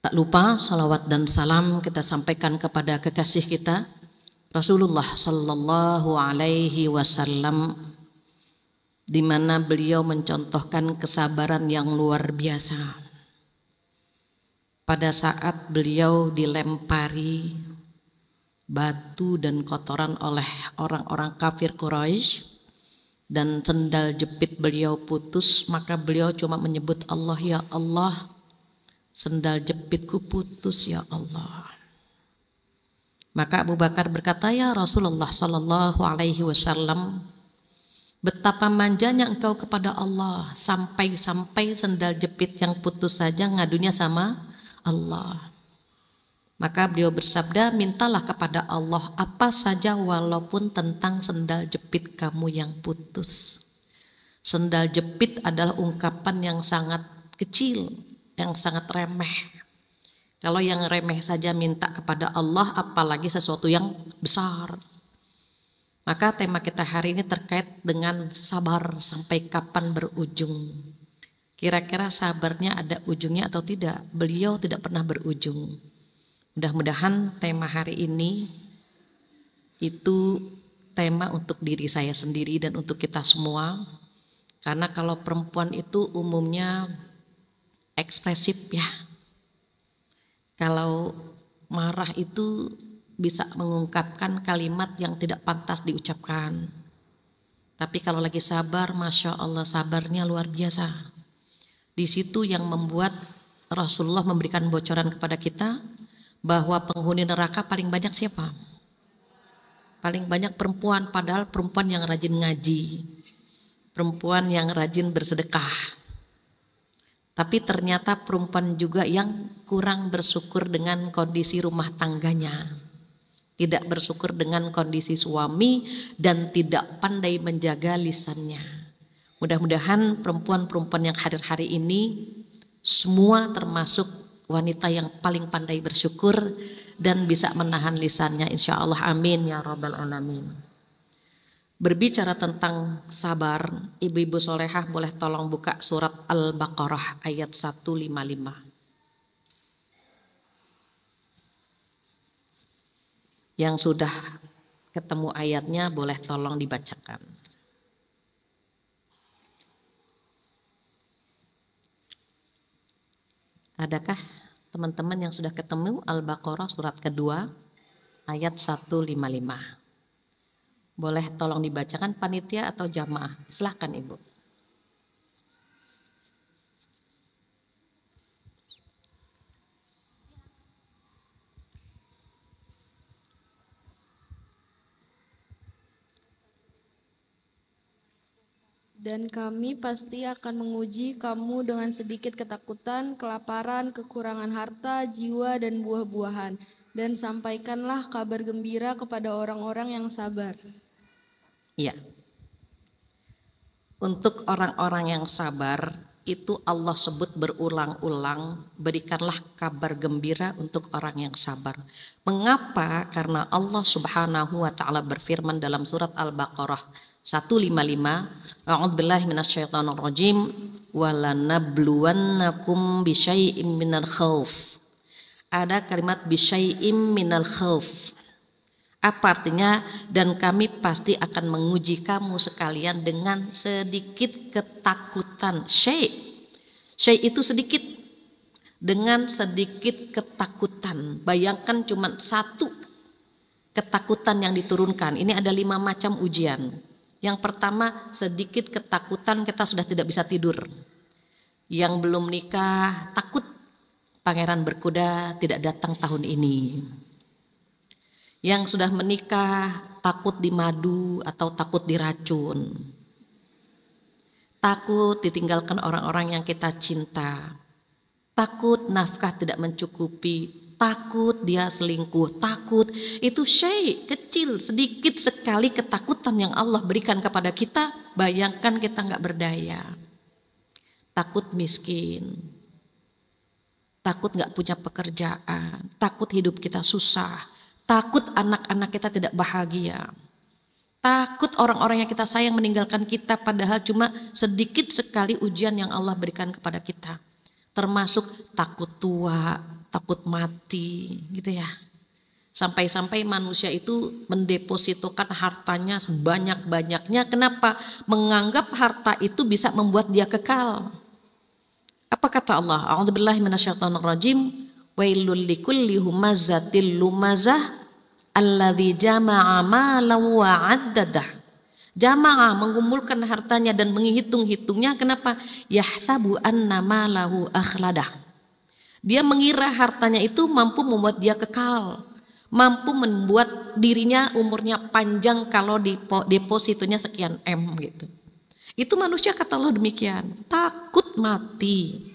Tak lupa salawat dan salam kita sampaikan kepada kekasih kita Rasulullah Sallallahu Alaihi Wasallam, di mana beliau mencontohkan kesabaran yang luar biasa. Pada saat beliau dilempari batu dan kotoran oleh orang-orang kafir Quraisy dan sendal jepit beliau putus, maka beliau cuma menyebut Allah, ya Allah, sendal jepitku putus ya Allah. Maka Abu Bakar berkata, ya Rasulullah Sallallahu Alaihi Wasallam, betapa manjanya engkau kepada Allah, sampai-sampai sendal jepit yang putus saja ngadunya sama Allah. Maka beliau bersabda, mintalah kepada Allah apa saja walaupun tentang sendal jepit kamu yang putus. Sendal jepit adalah ungkapan yang sangat kecil, yang sangat remeh. Kalau yang remeh saja minta kepada Allah, apalagi sesuatu yang besar. Maka tema kita hari ini terkait dengan sabar sampai kapan berujung. Kira-kira sabarnya ada ujungnya atau tidak? Beliau tidak pernah berujung. Mudah-mudahan tema hari ini itu tema untuk diri saya sendiri dan untuk kita semua. Karena kalau perempuan itu umumnya ekspresif ya. Kalau marah itu bisa mengungkapkan kalimat yang tidak pantas diucapkan. Tapi kalau lagi sabar, Masya Allah, sabarnya luar biasa. Di situ yang membuat Rasulullah memberikan bocoran kepada kita bahwa penghuni neraka paling banyak siapa? Paling banyak perempuan, padahal perempuan yang rajin ngaji, perempuan yang rajin bersedekah. Tapi ternyata perempuan juga yang kurang bersyukur dengan kondisi rumah tangganya, tidak bersyukur dengan kondisi suami, dan tidak pandai menjaga lisannya. Mudah-mudahan perempuan-perempuan yang hadir hari ini semua termasuk wanita yang paling pandai bersyukur dan bisa menahan lisannya, insya Allah, amin ya rabbal alamin. Berbicara tentang sabar, ibu-ibu solehah boleh tolong buka surat Al-Baqarah ayat 155. Yang sudah ketemu ayatnya boleh tolong dibacakan. Adakah teman-teman yang sudah ketemu Al-Baqarah surat kedua ayat 155? Boleh tolong dibacakan panitia atau jamaah? Silahkan Ibu. Dan kami pasti akan menguji kamu dengan sedikit ketakutan, kelaparan, kekurangan harta, jiwa, dan buah-buahan. Dan sampaikanlah kabar gembira kepada orang-orang yang sabar. Iya. Untuk orang-orang yang sabar, itu Allah sebut berulang-ulang, berikanlah kabar gembira untuk orang yang sabar. Mengapa? Karena Allah Subhanahu wa Ta'ala berfirman dalam surat Al-Baqarah 155, A'udzubillahi minasyaitonirrajim, walanabluwannakum bisyai'im minal khauf. Ada kalimat bisyai'im minal khauf. Apa artinya? Dan kami pasti akan menguji kamu sekalian dengan sedikit ketakutan. Syai' itu sedikit, dengan sedikit ketakutan. Bayangkan cuma satu ketakutan yang diturunkan. Ini ada 5 macam ujian. Yang pertama, sedikit ketakutan kita sudah tidak bisa tidur. Yang belum nikah takut pangeran berkuda tidak datang tahun ini. Yang sudah menikah takut dimadu atau takut diracun. Takut ditinggalkan orang-orang yang kita cinta. Takut nafkah tidak mencukupi. Takut dia selingkuh. Takut itu syai' kecil, sedikit sekali ketakutan yang Allah berikan kepada kita. Bayangkan kita nggak berdaya. Takut miskin. Takut nggak punya pekerjaan. Takut hidup kita susah. Takut anak-anak kita tidak bahagia. Takut orang-orang yang kita sayang meninggalkan kita, padahal cuma sedikit sekali ujian yang Allah berikan kepada kita. Termasuk takut tua, takut mati gitu ya. Sampai-sampai manusia itu mendepositokan hartanya sebanyak-banyaknya. Kenapa? Menganggap harta itu bisa membuat dia kekal. Apa kata Allah? A'udzubillahi minasyaitonirrajim. Wailul likulli humazatil lumazah alladzi jama'a malan wa 'addadah. Jama'a mengumpulkan hartanya dan menghitung-hitungnya. Kenapa? Yahsabu anna malahu akhladah. Dia mengira hartanya itu mampu membuat dia kekal, mampu membuat dirinya umurnya panjang kalau depositonya sekian M gitu. Itu manusia kata Allah demikian, takut mati,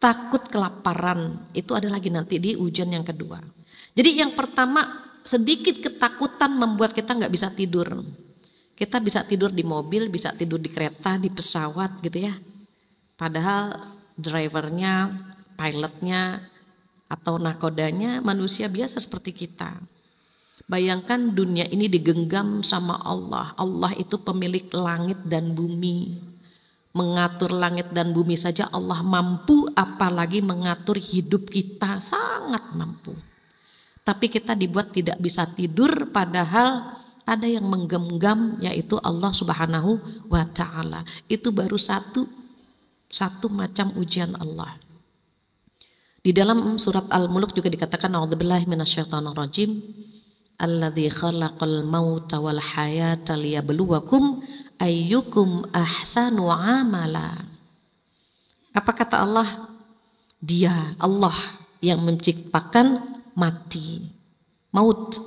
takut kelaparan. Itu ada lagi nanti di ujian yang kedua. Jadi yang pertama, sedikit ketakutan membuat kita nggak bisa tidur. Kita bisa tidur di mobil, bisa tidur di kereta, di pesawat gitu ya. Padahal drivernya, pilotnya, atau nakodanya manusia biasa seperti kita. Bayangkan dunia ini digenggam sama Allah. Allah itu pemilik langit dan bumi. Mengatur langit dan bumi saja Allah mampu, apalagi mengatur hidup kita, sangat mampu. Tapi kita dibuat tidak bisa tidur, padahal ada yang menggenggam, yaitu Allah Subhanahu wa Ta'ala. Itu baru satu macam ujian Allah. Di dalam surat Al-Mulk juga dikatakan, a'udzubillahi minasyaitonirrajim, alladzi khalaqal mauta wal hayata liyabluwakum ayyukum ahsanu amala. Apa kata Allah? Dia, Allah yang menciptakan mati, maut,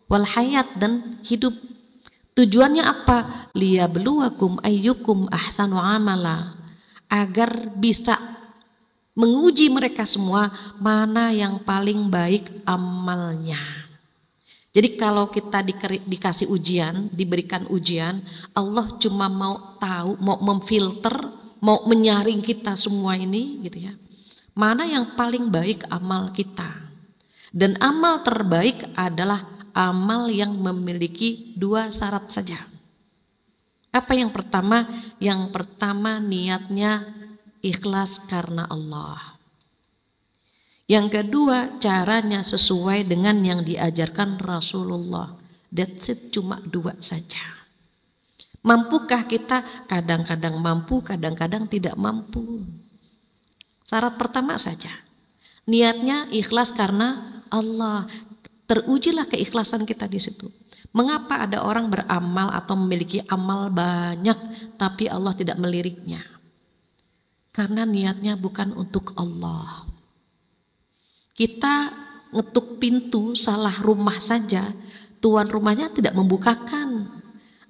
wal hayat dan hidup. Tujuannya apa? Liyabluwakum ayyukum ahsanu amala. Agar bisa menguji mereka semua mana yang paling baik amalnya. Jadi kalau kita dikasih ujian, diberikan ujian, Allah cuma mau tahu, mau memfilter, mau menyaring kita semua ini gitu ya. Mana yang paling baik amal kita. Dan amal terbaik adalah amal yang memiliki 2 syarat saja. Apa yang pertama? Yang pertama niatnya ikhlas karena Allah. Yang kedua, caranya sesuai dengan yang diajarkan Rasulullah. That's it, cuma 2 saja. Mampukah kita? Kadang-kadang mampu, kadang-kadang tidak mampu. Syarat pertama saja. Niatnya ikhlas karena Allah. Terujilah keikhlasan kita di situ. Mengapa ada orang beramal atau memiliki amal banyak tapi Allah tidak meliriknya? Karena niatnya bukan untuk Allah. Kita ngetuk pintu salah rumah saja, tuan rumahnya tidak membukakan.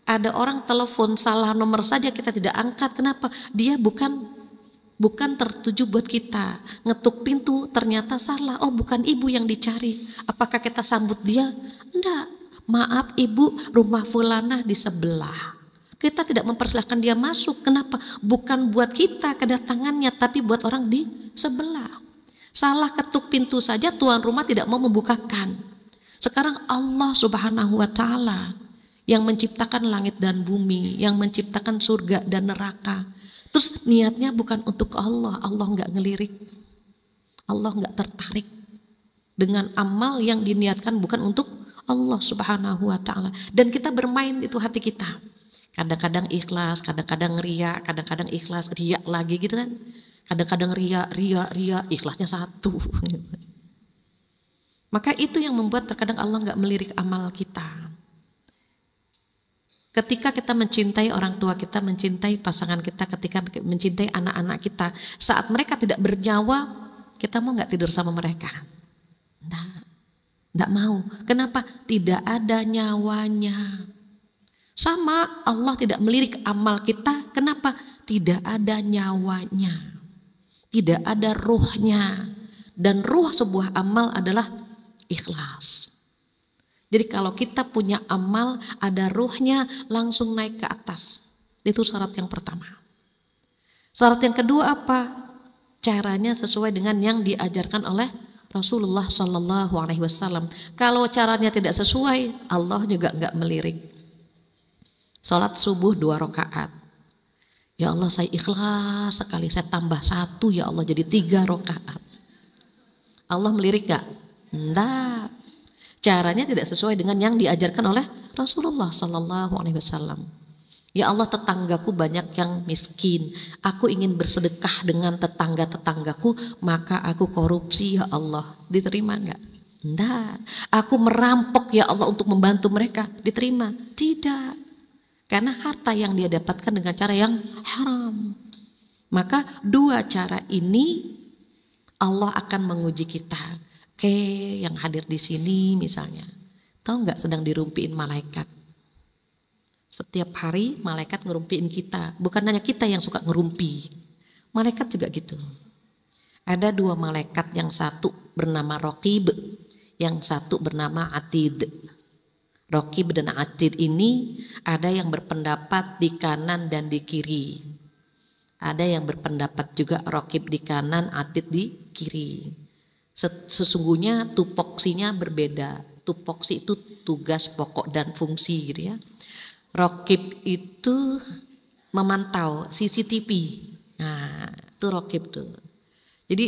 Ada orang telepon salah nomor saja kita tidak angkat. Kenapa? Dia bukan tertuju buat kita. Ngetuk pintu ternyata salah. Oh, bukan ibu yang dicari. Apakah kita sambut dia? Enggak. Maaf ibu, rumah fulanah di sebelah. Kita tidak mempersilahkan dia masuk. Kenapa? Bukan buat kita kedatangannya, tapi buat orang di sebelah. Salah ketuk pintu saja tuan rumah tidak mau membukakan. Sekarang Allah Subhanahu wa Ta'ala yang menciptakan langit dan bumi, yang menciptakan surga dan neraka. Terus niatnya bukan untuk Allah. Allah enggak ngelirik. Allah enggak tertarik dengan amal yang diniatkan bukan untuk Allah Subhanahu wa Ta'ala. Dan kita bermain itu hati kita. Kadang-kadang ikhlas, kadang-kadang riya, kadang-kadang ikhlas, riya lagi gitu kan. Kadang-kadang riya, ikhlasnya 1. Maka itu yang membuat terkadang Allah enggak melirik amal kita. Ketika kita mencintai orang tua kita, mencintai pasangan kita, ketika mencintai anak-anak kita, saat mereka tidak bernyawa, kita mau enggak tidur sama mereka? Enggak mau. Kenapa? Tidak ada nyawanya. Sama Allah tidak melirik amal kita. Kenapa? Tidak ada nyawanya. Tidak ada ruhnya. Dan ruh sebuah amal adalah ikhlas. Jadi kalau kita punya amal, ada ruhnya, langsung naik ke atas. Itu syarat yang pertama. Syarat yang kedua apa? Caranya sesuai dengan yang diajarkan oleh Rasulullah Sallallahu Alaihi Wasallam. Kalau caranya tidak sesuai, Allah juga enggak melirik. Salat subuh 2 rakaat. Ya Allah, saya ikhlas sekali, saya tambah 1 ya Allah jadi 3 rakaat. Allah melirik gak? Enggak. Caranya tidak sesuai dengan yang diajarkan oleh Rasulullah Sallallahu Alaihi Wasallam. Ya Allah, tetanggaku banyak yang miskin. Aku ingin bersedekah dengan tetangga-tetanggaku, maka aku korupsi ya Allah. Diterima enggak? Enggak. Aku merampok ya Allah untuk membantu mereka. Diterima? Tidak. Karena harta yang dia dapatkan dengan cara yang haram. Maka dua cara ini Allah akan menguji kita. Oke, yang hadir di sini misalnya, tahu nggak sedang dirumpiin malaikat? Setiap hari malaikat ngerumpiin kita. Bukan hanya kita yang suka ngerumpi. Malaikat juga gitu. Ada dua malaikat, yang satu bernama Raqib, yang satu bernama Atid. Raqib dan Atid ini ada yang berpendapat di kanan dan di kiri. Ada yang berpendapat juga Raqib di kanan, Atid di kiri. Sesungguhnya tupoksinya berbeda. Tupoksi itu tugas pokok dan fungsi gitu ya. Raqib itu memantau CCTV. Nah, itu Raqib tuh. Jadi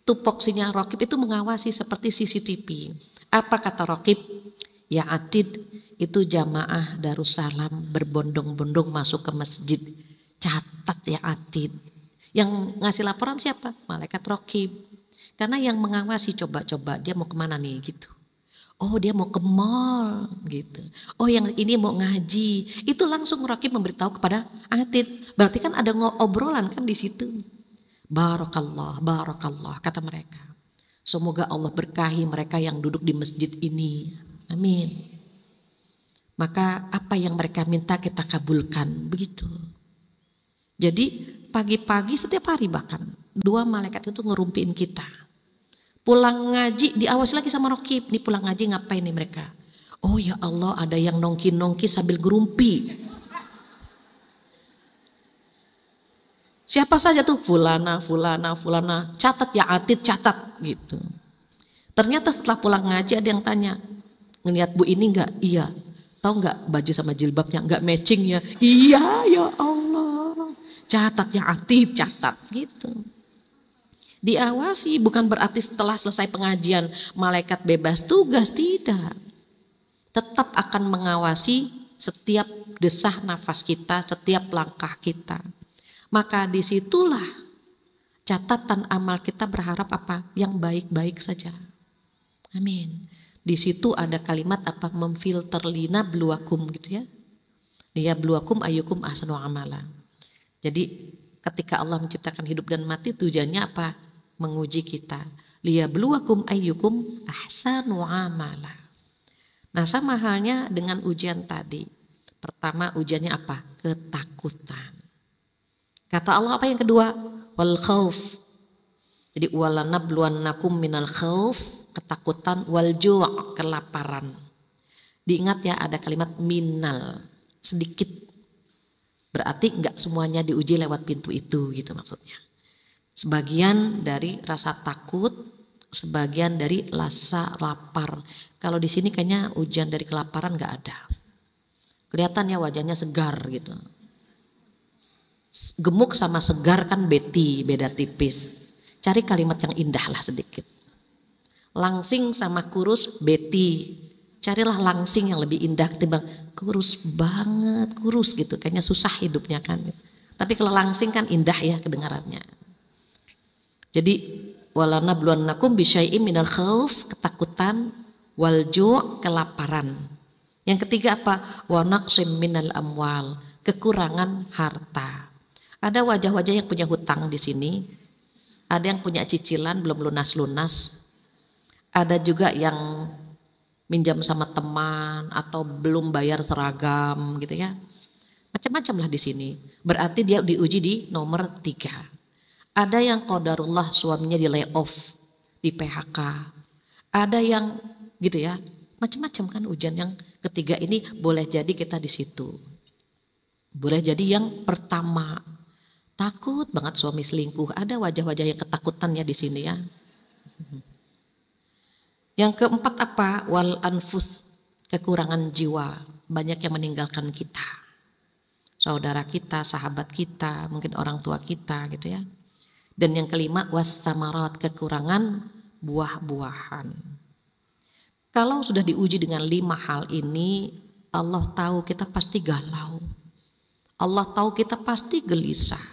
tupoksinya Raqib itu mengawasi seperti CCTV. Apa kata Raqib? Ya Atid, itu jamaah Darussalam berbondong-bondong masuk ke masjid. Catat ya Atid. Yang ngasih laporan siapa? Malaikat Raqib. Karena yang mengawasi coba-coba dia mau kemana nih gitu. Oh dia mau ke mall gitu. Oh yang ini mau ngaji. Itu langsung Raqib memberitahu kepada Atid. Berarti kan ada obrolan kan di situ. Barakallah, barakallah kata mereka. Semoga Allah berkahi mereka yang duduk di masjid ini. Amin. Maka apa yang mereka minta kita kabulkan, begitu. Jadi pagi-pagi setiap hari bahkan dua malaikat itu ngerumpiin kita. Pulang ngaji diawasi lagi sama Raqib. Nih pulang ngaji ngapain nih mereka? Oh ya Allah, ada yang nongki-nongki sambil gerumpi. Siapa saja tuh? Fulana, fulana, fulana. Catat ya Atid, catat gitu. Ternyata setelah pulang ngaji ada yang tanya, ngelihat Bu ini enggak? Iya. Tahu enggak baju sama jilbabnya enggak matching ya? Iya ya Allah. Catat ya Atid, catat gitu. Diawasi bukan berarti setelah selesai pengajian malaikat bebas tugas, tidak. Tetap akan mengawasi setiap desah nafas kita, setiap langkah kita. Maka disitulah catatan amal kita berharap apa? Yang baik-baik saja. Amin. Di situ ada kalimat apa? Memfilter lina bluwakum gitu ya. Dia bluwakum ayyukum ahsanu amala. Jadi ketika Allah menciptakan hidup dan mati tujuannya apa? Menguji kita. Liyabluwakum ayyukum ahsanu amala. Nah sama halnya dengan ujian tadi. Pertama ujiannya apa? Ketakutan. Kata Allah apa yang kedua? Wal khauf. Jadi walanabluwannakum minal khauf, ketakutan, wal ju', kelaparan. Diingat ya ada kalimat minal, sedikit. Berarti enggak semuanya diuji lewat pintu itu gitu maksudnya. Sebagian dari rasa takut, sebagian dari rasa lapar. Kalau di sini kayaknya ujian dari kelaparan enggak ada. Kelihatan ya wajahnya segar gitu. Gemuk sama segar kan beda tipis. Cari kalimat yang indah lah sedikit. Langsing sama kurus beti. Carilah langsing yang lebih indah ketimbang kurus banget, kurus gitu. Kayaknya susah hidupnya kan. Tapi kalau langsing kan indah ya kedengarannya. Jadi walanabluwannakum bisyai'im minal khauf, ketakutan, wal ju', kelaparan. Yang ketiga apa? Wa naqsim minal amwal, kekurangan harta. Ada wajah-wajah yang punya hutang di sini. Ada yang punya cicilan belum lunas-lunas. Ada juga yang minjam sama teman atau belum bayar seragam gitu ya. Macam-macam lah di sini. Berarti dia diuji di nomor 3. Ada yang qadarullah suaminya di layoff, di PHK. Ada yang gitu ya. Macam-macam kan ujian yang ketiga ini boleh jadi kita di situ. Boleh jadi yang pertama takut banget suami selingkuh. Ada wajah-wajah yang ketakutan ya di sini ya. Yang keempat apa? Wal anfus, kekurangan jiwa. Banyak yang meninggalkan kita. Saudara kita, sahabat kita, mungkin orang tua kita gitu ya. Dan yang kelima was samarat, kekurangan buah-buahan. Kalau sudah diuji dengan 5 hal ini, Allah tahu kita pasti galau. Allah tahu kita pasti gelisah.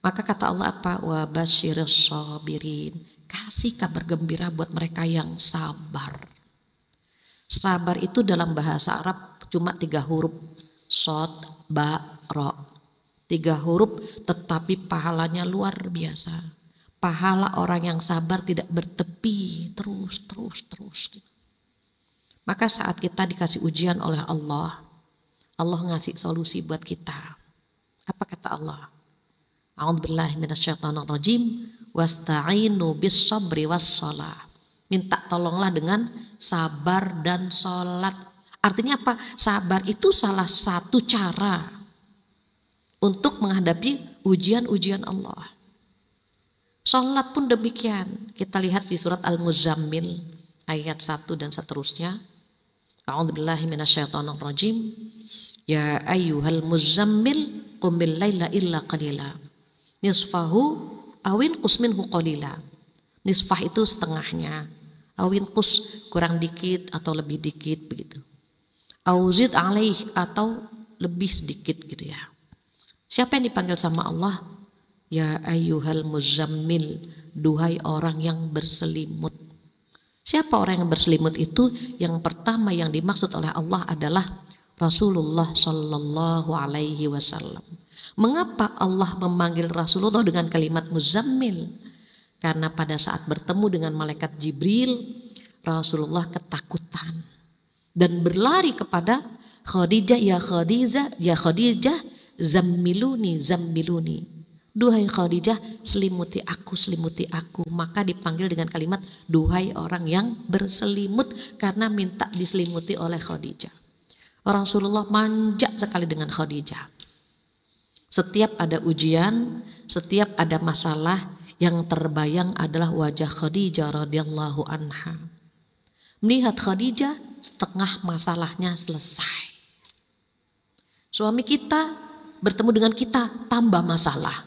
Maka kata Allah apa? Wa basyirus sabirin. Kasih kabar gembira buat mereka yang sabar. Sabar itu dalam bahasa Arab cuma 3 huruf. Shod, ba, ro. 3 huruf tetapi pahalanya luar biasa. Pahala orang yang sabar tidak bertepi terus. Maka saat kita dikasih ujian oleh Allah, Allah ngasih solusi buat kita. Apa kata Allah? A'udzubillahi minasyaitonirrajim. Wasta'inu bis sabri was shalah. Minta tolonglah dengan sabar dan sholat. Artinya apa? Sabar itu salah satu cara untuk menghadapi ujian-ujian Allah. Sholat pun demikian. Kita lihat di surat Al-Muzammil ayat 1 dan seterusnya. A'udzubillahi minasyaitonirrajim. Ya ayyuhal muzammil qum bil laila illa qalila. Nisfahu awin qus minhu qalila. Nisfah itu setengahnya. Awin qus kurang dikit atau lebih dikit begitu. Auzid alaih atau lebih sedikit gitu ya. Siapa yang dipanggil sama Allah? Ya ayyuhal muzammil, duhai orang yang berselimut. Siapa orang yang berselimut itu? Yang pertama yang dimaksud oleh Allah adalah Rasulullah Sallallahu Alaihi Wasallam. Mengapa Allah memanggil Rasulullah dengan kalimat muzammil? Karena pada saat bertemu dengan malaikat Jibril, Rasulullah ketakutan dan berlari kepada Khadijah, ya Khadijah, zammiluni, zammiluni. Duhai Khadijah, selimuti aku. Maka dipanggil dengan kalimat duhai orang yang berselimut karena minta diselimuti oleh Khadijah. Rasulullah manja sekali dengan Khadijah. Setiap ada ujian, setiap ada masalah, yang terbayang adalah wajah Khadijah radhiyallahu anha. Melihat Khadijah, setengah masalahnya selesai. Suami kita bertemu dengan kita, tambah masalah.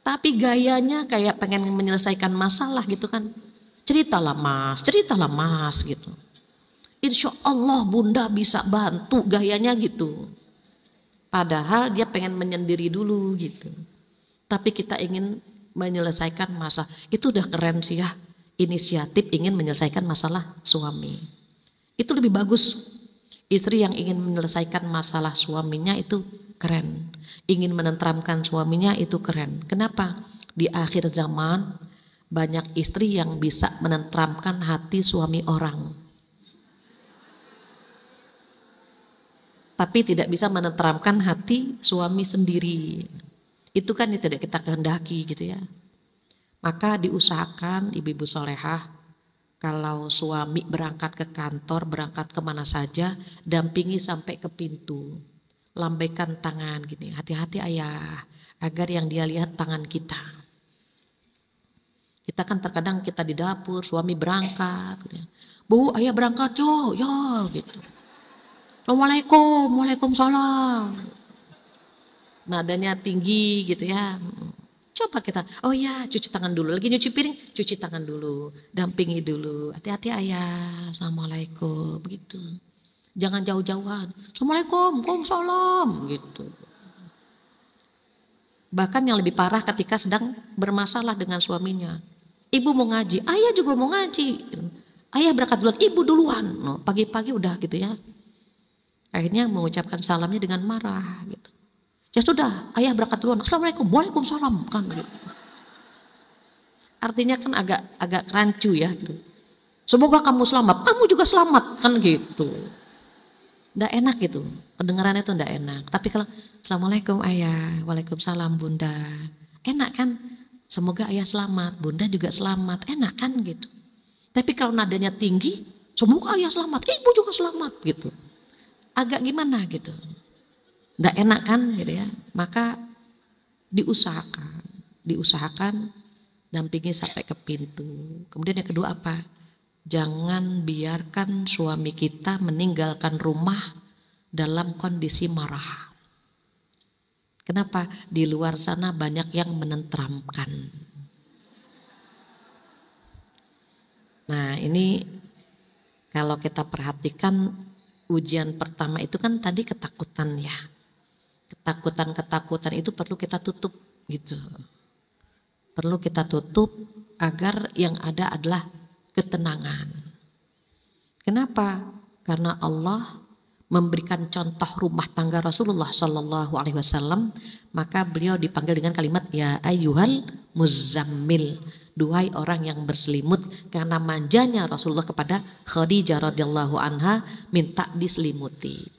Tapi gayanya kayak pengen menyelesaikan masalah gitu kan. Ceritalah mas gitu. Insya Allah bunda bisa bantu, gayanya gitu. Padahal dia pengen menyendiri dulu gitu. Tapi kita ingin menyelesaikan masalah. Itu udah keren sih ya. Inisiatif ingin menyelesaikan masalah suami. Itu lebih bagus. Istri yang ingin menyelesaikan masalah suaminya itu keren. Ingin menenteramkan suaminya itu keren. Kenapa? Di akhir zaman banyak istri yang bisa menenteramkan hati suami orang. Tapi tidak bisa menenteramkan hati suami sendiri. Itu kan yang tidak kita kehendaki gitu ya. Maka diusahakan ibu-ibu solehah, kalau suami berangkat ke kantor, berangkat kemana saja, dampingi sampai ke pintu. Lambaikan tangan gini, hati-hati ayah, agar yang dia lihat tangan kita. Kita kan terkadang kita di dapur, suami berangkat, gitu ya. Bu, ayah berangkat, yo gitu. Assalamualaikum, waalaikumsalam. Nadanya tinggi gitu ya. Coba kita, oh ya cuci tangan dulu. Lagi nyuci piring, cuci tangan dulu. Dampingi dulu. Hati-hati ayah. Assalamualaikum. Begitu. Jangan jauh-jauhan. Assalamualaikum, waalaikumsalam. Gitu. Bahkan yang lebih parah ketika sedang bermasalah dengan suaminya. Ibu mau ngaji, ayah juga mau ngaji. Ayah berangkat duluan, ibu duluan. Pagi-pagi udah gitu ya. Akhirnya mengucapkan salamnya dengan marah gitu. Ya sudah, ayah berangkat duluan. Assalamualaikum, waalaikumsalam kan gitu. Artinya kan agak rancu ya gitu. Semoga kamu selamat, kamu juga selamat kan gitu. Nggak enak gitu, kedengarannya tuh nggak enak. Tapi kalau assalamualaikum ayah, waalaikumsalam bunda, enak kan? Semoga ayah selamat, bunda juga selamat, enak kan gitu. Tapi kalau nadanya tinggi, semoga ayah selamat, ibu juga selamat gitu. Agak gimana gitu. Nggak enak kan gitu ya. Maka diusahakan dampingi sampai ke pintu. Kemudian yang kedua apa? Jangan biarkan suami kita meninggalkan rumah dalam kondisi marah. Kenapa? Di luar sana banyak yang menenteramkan. ini kalau kita perhatikan ujian pertama itu kan tadi ketakutan ya. Ketakutan itu perlu kita tutup gitu. Perlu kita tutup agar yang ada adalah ketenangan. Kenapa? Karena Allah memberikan contoh rumah tangga Rasulullah Shallallahu Alaihi Wasallam, maka beliau dipanggil dengan kalimat ya ayyuhal muzammil, duhai orang yang berselimut, karena manjanya Rasulullah kepada Khadijah radhiyallahu anha minta diselimuti.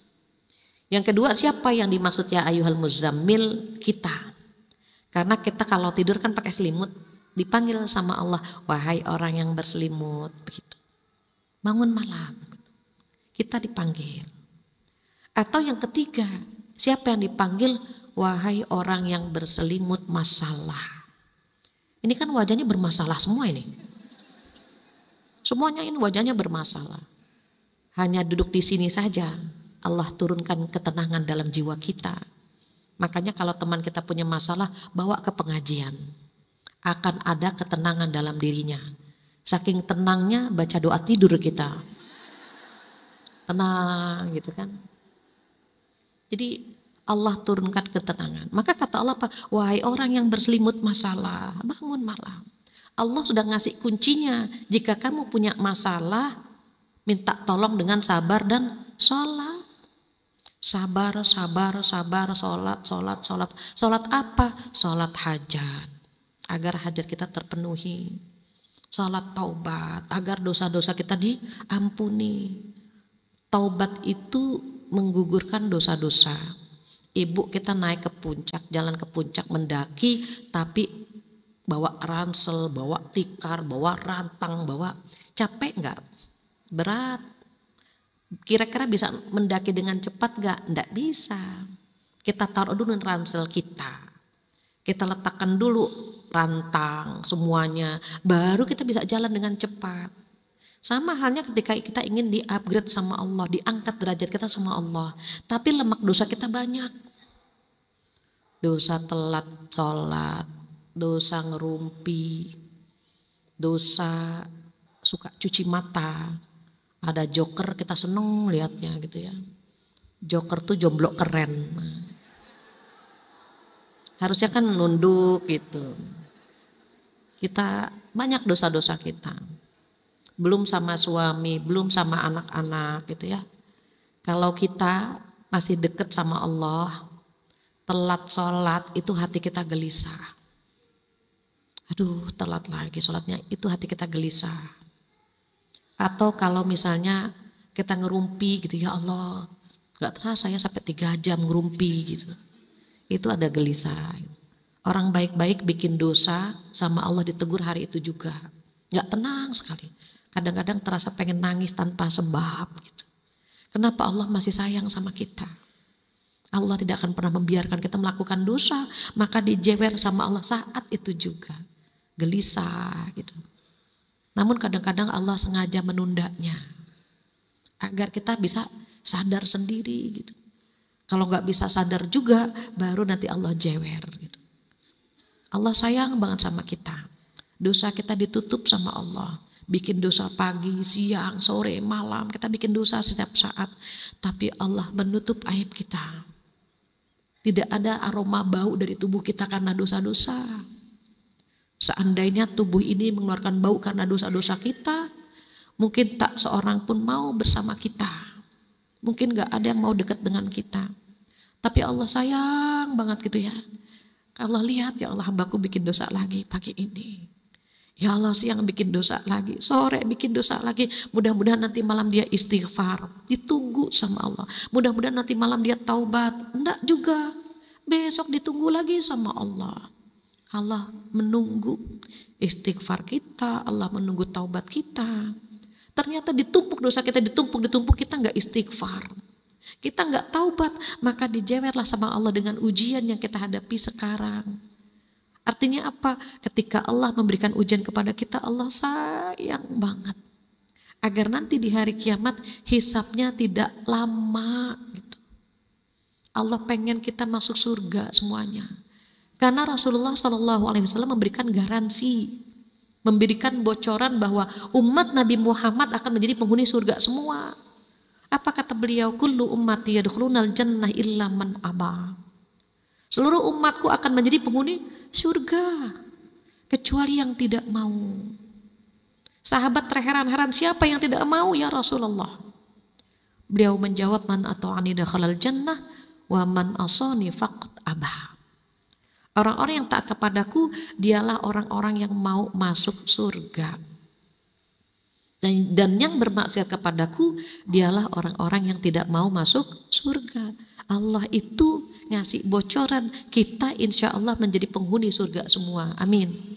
Yang kedua, siapa yang dimaksud ya ayyuhal muzammil? Kita. Karena kita kalau tidur kan pakai selimut, dipanggil sama Allah, wahai orang yang berselimut, begitu. Bangun malam, kita dipanggil. Atau yang ketiga, siapa yang dipanggil? Wahai orang yang berselimut masalah. Ini kan wajahnya bermasalah semua ini. Semuanya ini wajahnya bermasalah. Hanya duduk di sini saja Allah turunkan ketenangan dalam jiwa kita. Makanya kalau teman kita punya masalah, bawa ke pengajian. Akan ada ketenangan dalam dirinya. Saking tenangnya baca doa tidur kita. Tenang gitu kan. Jadi Allah turunkan ketenangan. Maka kata Allah apa? Wahai orang yang berselimut masalah, bangun malam. Allah sudah ngasih kuncinya. Jika kamu punya masalah, minta tolong dengan sabar dan sholat. Sabar, sholat. Sholat apa? Sholat hajat. Agar hajat kita terpenuhi. Sholat taubat, agar dosa-dosa kita diampuni. Taubat itu menggugurkan dosa-dosa. Ibu kita naik ke puncak, jalan ke puncak mendaki, tapi bawa ransel, bawa tikar, bawa rantang, bawa capek nggak? Berat. Kira-kira bisa mendaki dengan cepat nggak? Nggak bisa. Kita taruh dulu ransel kita. Kita letakkan dulu rantang semuanya, baru kita bisa jalan dengan cepat. Sama halnya ketika kita ingin di-upgrade sama Allah, diangkat derajat kita sama Allah. Tapi lemak dosa kita banyak. Dosa telat sholat, dosa ngerumpi, dosa suka cuci mata. Ada joker kita seneng lihatnya gitu ya. Joker tuh jomblo keren. Harusnya kan nunduk gitu. Kita banyak dosa-dosa kita. Belum sama suami, belum sama anak-anak gitu ya. Kalau kita masih deket sama Allah, telat sholat, itu hati kita gelisah. Aduh telat lagi sholatnya, itu hati kita gelisah. Atau kalau misalnya kita ngerumpi gitu, ya Allah gak terasa ya sampai 3 jam ngerumpi gitu. Itu ada gelisah. Orang baik-baik bikin dosa sama Allah ditegur hari itu juga. Gak tenang sekali. Kadang-kadang terasa pengen nangis tanpa sebab gitu. Kenapa Allah masih sayang sama kita? Allah tidak akan pernah membiarkan kita melakukan dosa, maka dijewer sama Allah saat itu juga. Gelisah gitu. Namun kadang-kadang Allah sengaja menundanya agar kita bisa sadar sendiri gitu. Kalau gak bisa sadar juga, baru nanti Allah jewer gitu. Allah sayang banget sama kita. Dosa kita ditutup sama Allah. Bikin dosa pagi, siang, sore, malam. Kita bikin dosa setiap saat. Tapi Allah menutup aib kita. Tidak ada aroma bau dari tubuh kita karena dosa-dosa. Seandainya tubuh ini mengeluarkan bau karena dosa-dosa kita, mungkin tak seorang pun mau bersama kita. Mungkin gak ada yang mau dekat dengan kita. Tapi Allah sayang banget gitu ya. Allah lihat, ya Allah hambaku bikin dosa lagi pagi ini. Ya Allah siang bikin dosa lagi, sore bikin dosa lagi. Mudah-mudahan nanti malam dia istighfar, ditunggu sama Allah. Mudah-mudahan nanti malam dia taubat, enggak juga. Besok ditunggu lagi sama Allah. Allah menunggu istighfar kita, Allah menunggu taubat kita. Ternyata ditumpuk dosa kita, ditumpuk kita enggak istighfar. Kita enggak taubat, maka dijewerlah sama Allah dengan ujian yang kita hadapi sekarang. Artinya apa? Ketika Allah memberikan ujian kepada kita, Allah sayang banget. Agar nanti di hari kiamat hisabnya tidak lama gitu. Allah pengen kita masuk surga semuanya. Karena Rasulullah SAW memberikan garansi. memberikan bocoran bahwa umat Nabi Muhammad akan menjadi penghuni surga semua. Apa kata beliau? Kullu ummati yadkhulunal jannah illa man aba. Seluruh umatku akan menjadi penghuni surga kecuali yang tidak mau. Sahabat terheran-heran, siapa yang tidak mau ya Rasulullah? Beliau menjawab, man ata'ani dakhalal jannah wa man asani faqad aba. Orang-orang yang taat kepadaku dialah orang-orang yang mau masuk surga. Dan yang bermaksiat kepadaku dialah orang-orang yang tidak mau masuk surga. Allah itu ngasih bocoran, kita insya Allah menjadi penghuni surga semua. Amin.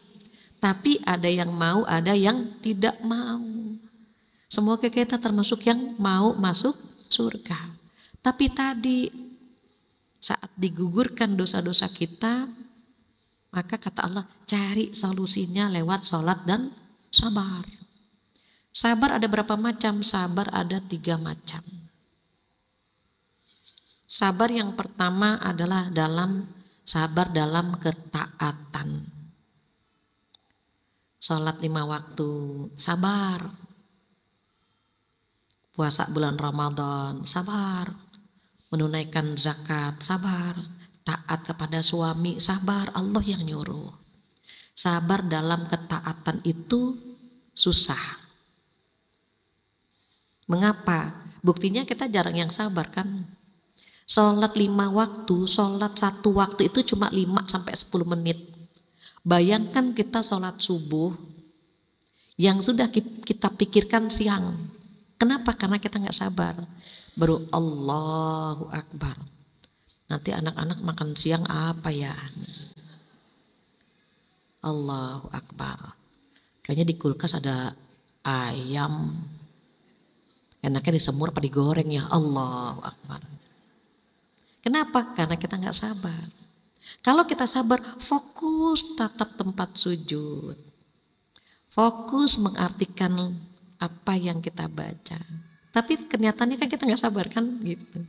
Tapi ada yang mau, ada yang tidak mau. Semoga kita termasuk yang mau masuk surga. Tapi tadi saat digugurkan dosa-dosa kita, maka kata Allah, cari solusinya lewat sholat dan sabar. Sabar ada berapa macam? Sabar ada 3 macam. Sabar yang pertama adalah sabar dalam ketaatan. Sholat 5 waktu, sabar. Puasa bulan Ramadan, sabar. Menunaikan zakat, sabar. Taat kepada suami, sabar, Allah yang nyuruh. Sabar dalam ketaatan itu susah. Mengapa? Buktinya kita jarang yang sabar kan. Sholat 5 waktu, sholat 1 waktu itu cuma 5-10 menit. Bayangkan kita sholat subuh yang sudah kita pikirkan siang. Kenapa? Karena kita gak sabar. Baru Allahu Akbar. Nanti anak-anak makan siang apa ya? Allahu Akbar. Kayaknya di kulkas ada ayam. Enaknya disemur apa digoreng ya, Allahu Akbar. Kenapa? Karena kita gak sabar. Kalau kita sabar, fokus tatap tempat sujud. Fokus mengartikan apa yang kita baca. Tapi kenyataannya kan kita gak sabar kan gitu.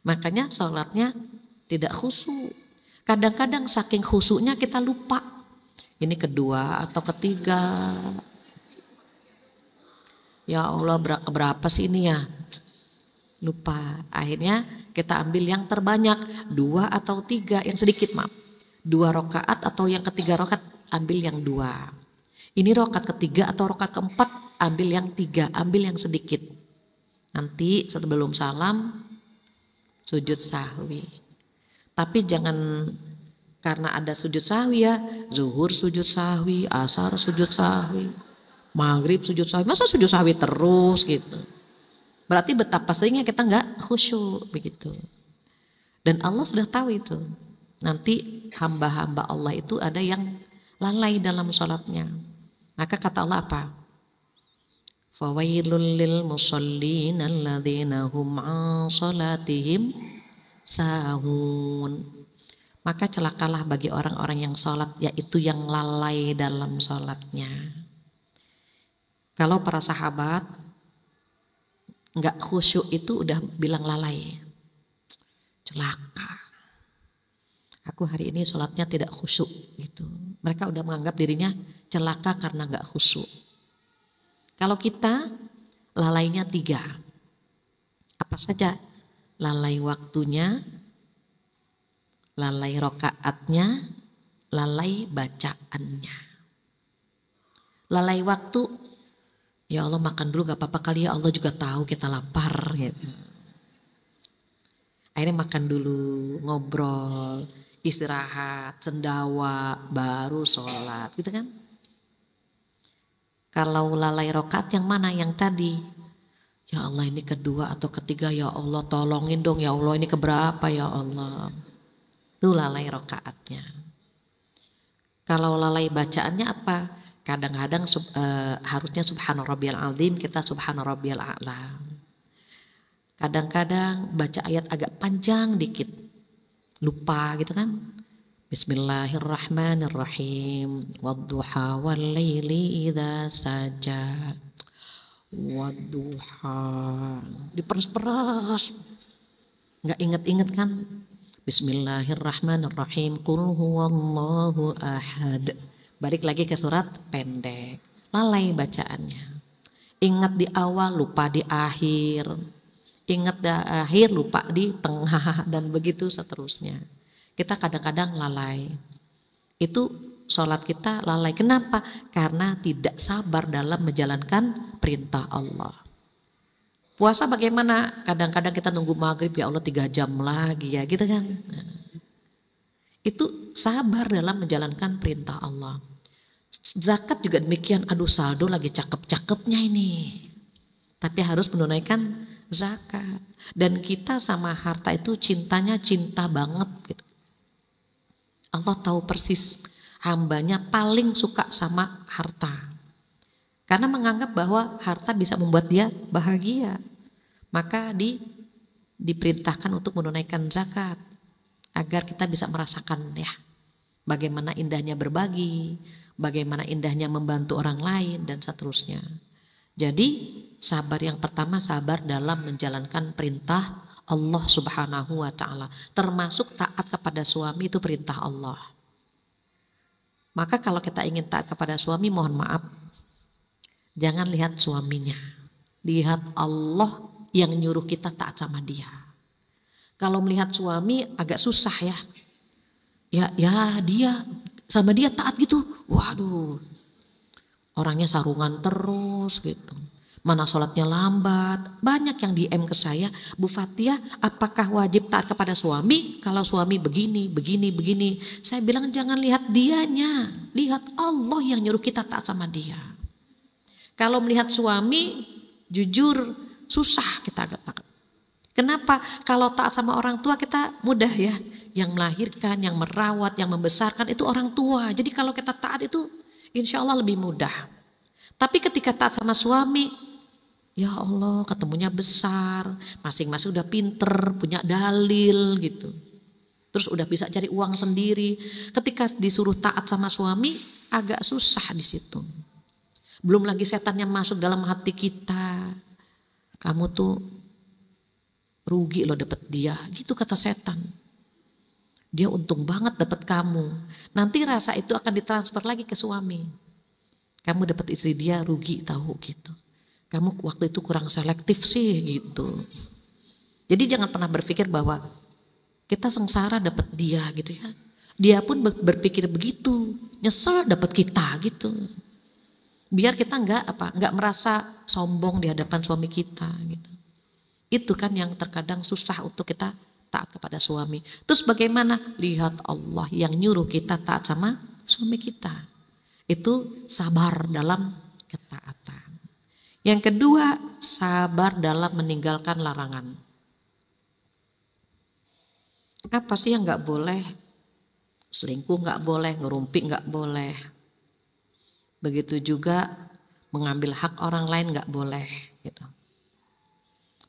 Makanya sholatnya tidak khusyuk. Kadang-kadang saking khusyuknya kita lupa. Ini kedua atau ketiga. Ya Allah, berapa sih ini ya? Lupa. Akhirnya kita ambil yang terbanyak, 2 atau 3, yang sedikit maaf. 2 rakaat atau yang ketiga rakaat ambil yang 2. Ini rakaat ketiga atau rakaat keempat ambil yang 3, ambil yang sedikit. Nanti sebelum salam sujud sahwi. Tapi jangan karena ada sujud sahwi ya, zuhur sujud sahwi, asar sujud sahwi, maghrib sujud sahwi. Masa sujud sahwi terus gitu? Berarti betapa seringnya kita nggak khusyuk begitu. Dan Allah sudah tahu itu. Nanti hamba-hamba Allah itu ada yang lalai dalam sholatnya. Maka kata Allah apa? Fawailul lil musallin alladzina hum an sholatihim sahun. Maka celakalah bagi orang-orang yang sholat, yaitu yang lalai dalam sholatnya. Kalau para sahabat nggak khusyuk itu udah bilang lalai, celaka. Aku hari ini sholatnya tidak khusyuk gitu. Mereka udah menganggap dirinya celaka karena nggak khusyuk. Kalau kita lalainya 3, apa saja? Lalai waktunya, lalai rokaatnya, lalai bacaannya. Lalai waktu, ya Allah makan dulu gak apa-apa kali ya, Allah juga tahu kita lapar gitu. Akhirnya makan dulu, ngobrol, istirahat, sendawa, baru sholat gitu kan. Kalau lalai rokaat yang mana? Yang tadi, ya Allah ini kedua atau ketiga, ya Allah tolongin dong ya Allah, ini keberapa ya Allah. Itu lalai rokaatnya. Kalau lalai bacaannya apa? Kadang-kadang harusnya subhana rabbiyal azim, kita subhana rabbiyal a'la. Kadang-kadang baca ayat agak panjang dikit, lupa gitu kan. Bismillahirrahmanirrahim. Wadduha wal laili idza saja. Wadduha. Diperas-peras. Enggak inget-inget kan? Bismillahirrahmanirrahim. Qul huwallahu ahad. Balik lagi ke surat pendek, lalai bacaannya. Ingat di awal, lupa di akhir. Ingat di akhir, lupa di tengah, dan begitu seterusnya. Kita kadang-kadang lalai. Itu sholat kita lalai. Kenapa? Karena tidak sabar dalam menjalankan perintah Allah. Puasa bagaimana? Kadang-kadang kita nunggu maghrib, ya Allah 3 jam lagi ya gitu kan. Nah, itu sabar dalam menjalankan perintah Allah. Zakat juga demikian, aduh saldo lagi cakep-cakepnya ini. Tapi harus menunaikan zakat. Dan kita sama harta itu cintanya cinta banget gitu. Allah tahu persis hambanya paling suka sama harta. Karena menganggap bahwa harta bisa membuat dia bahagia. Maka diperintahkan untuk menunaikan zakat. Agar kita bisa merasakan ya bagaimana indahnya berbagi, bagaimana indahnya membantu orang lain dan seterusnya. Jadi sabar yang pertama, sabar dalam menjalankan perintah Allah Subhanahu wa ta'ala. Termasuk taat kepada suami, itu perintah Allah. Maka kalau kita ingin taat kepada suami, mohon maaf, jangan lihat suaminya. Lihat Allah yang nyuruh kita taat sama dia. Kalau melihat suami agak susah ya. Ya dia sama dia taat gitu. Waduh. Orangnya sarungan terus gitu. Mana sholatnya lambat. Banyak yang DM ke saya, Bu Fathia, apakah wajib taat kepada suami kalau suami begini. Saya bilang jangan lihat dianya. Lihat Allah yang nyuruh kita taat sama dia. Kalau melihat suami, jujur susah kita agak takut. Kenapa? Kalau taat sama orang tua kita mudah ya. Yang melahirkan, yang merawat, yang membesarkan itu orang tua. Jadi kalau kita taat itu insya Allah lebih mudah. Tapi ketika taat sama suami, ya Allah ketemunya besar. Masing-masing udah pinter, punya dalil gitu. Terus udah bisa cari uang sendiri. Ketika disuruh taat sama suami agak susah di situ. Belum lagi setannya masuk dalam hati kita. Kamu tuh rugi loh dapet dia, gitu kata setan. Dia untung banget dapet kamu. Nanti rasa itu akan ditransfer lagi ke suami. Kamu dapet istri dia rugi tahu gitu. Kamu waktu itu kurang selektif sih gitu. Jadi jangan pernah berpikir bahwa kita sengsara dapet dia gitu ya. Dia pun berpikir begitu, nyesel dapet kita gitu. Biar kita nggak merasa sombong di hadapan suami kita gitu. Itu kan yang terkadang susah untuk kita taat kepada suami. Terus bagaimana? Lihat Allah yang nyuruh kita taat sama suami kita. Itu sabar dalam ketaatan. Yang kedua, sabar dalam meninggalkan larangan. Apa sih yang nggak boleh? Selingkuh nggak boleh, ngerumpi nggak boleh. Begitu juga mengambil hak orang lain nggak boleh gitu.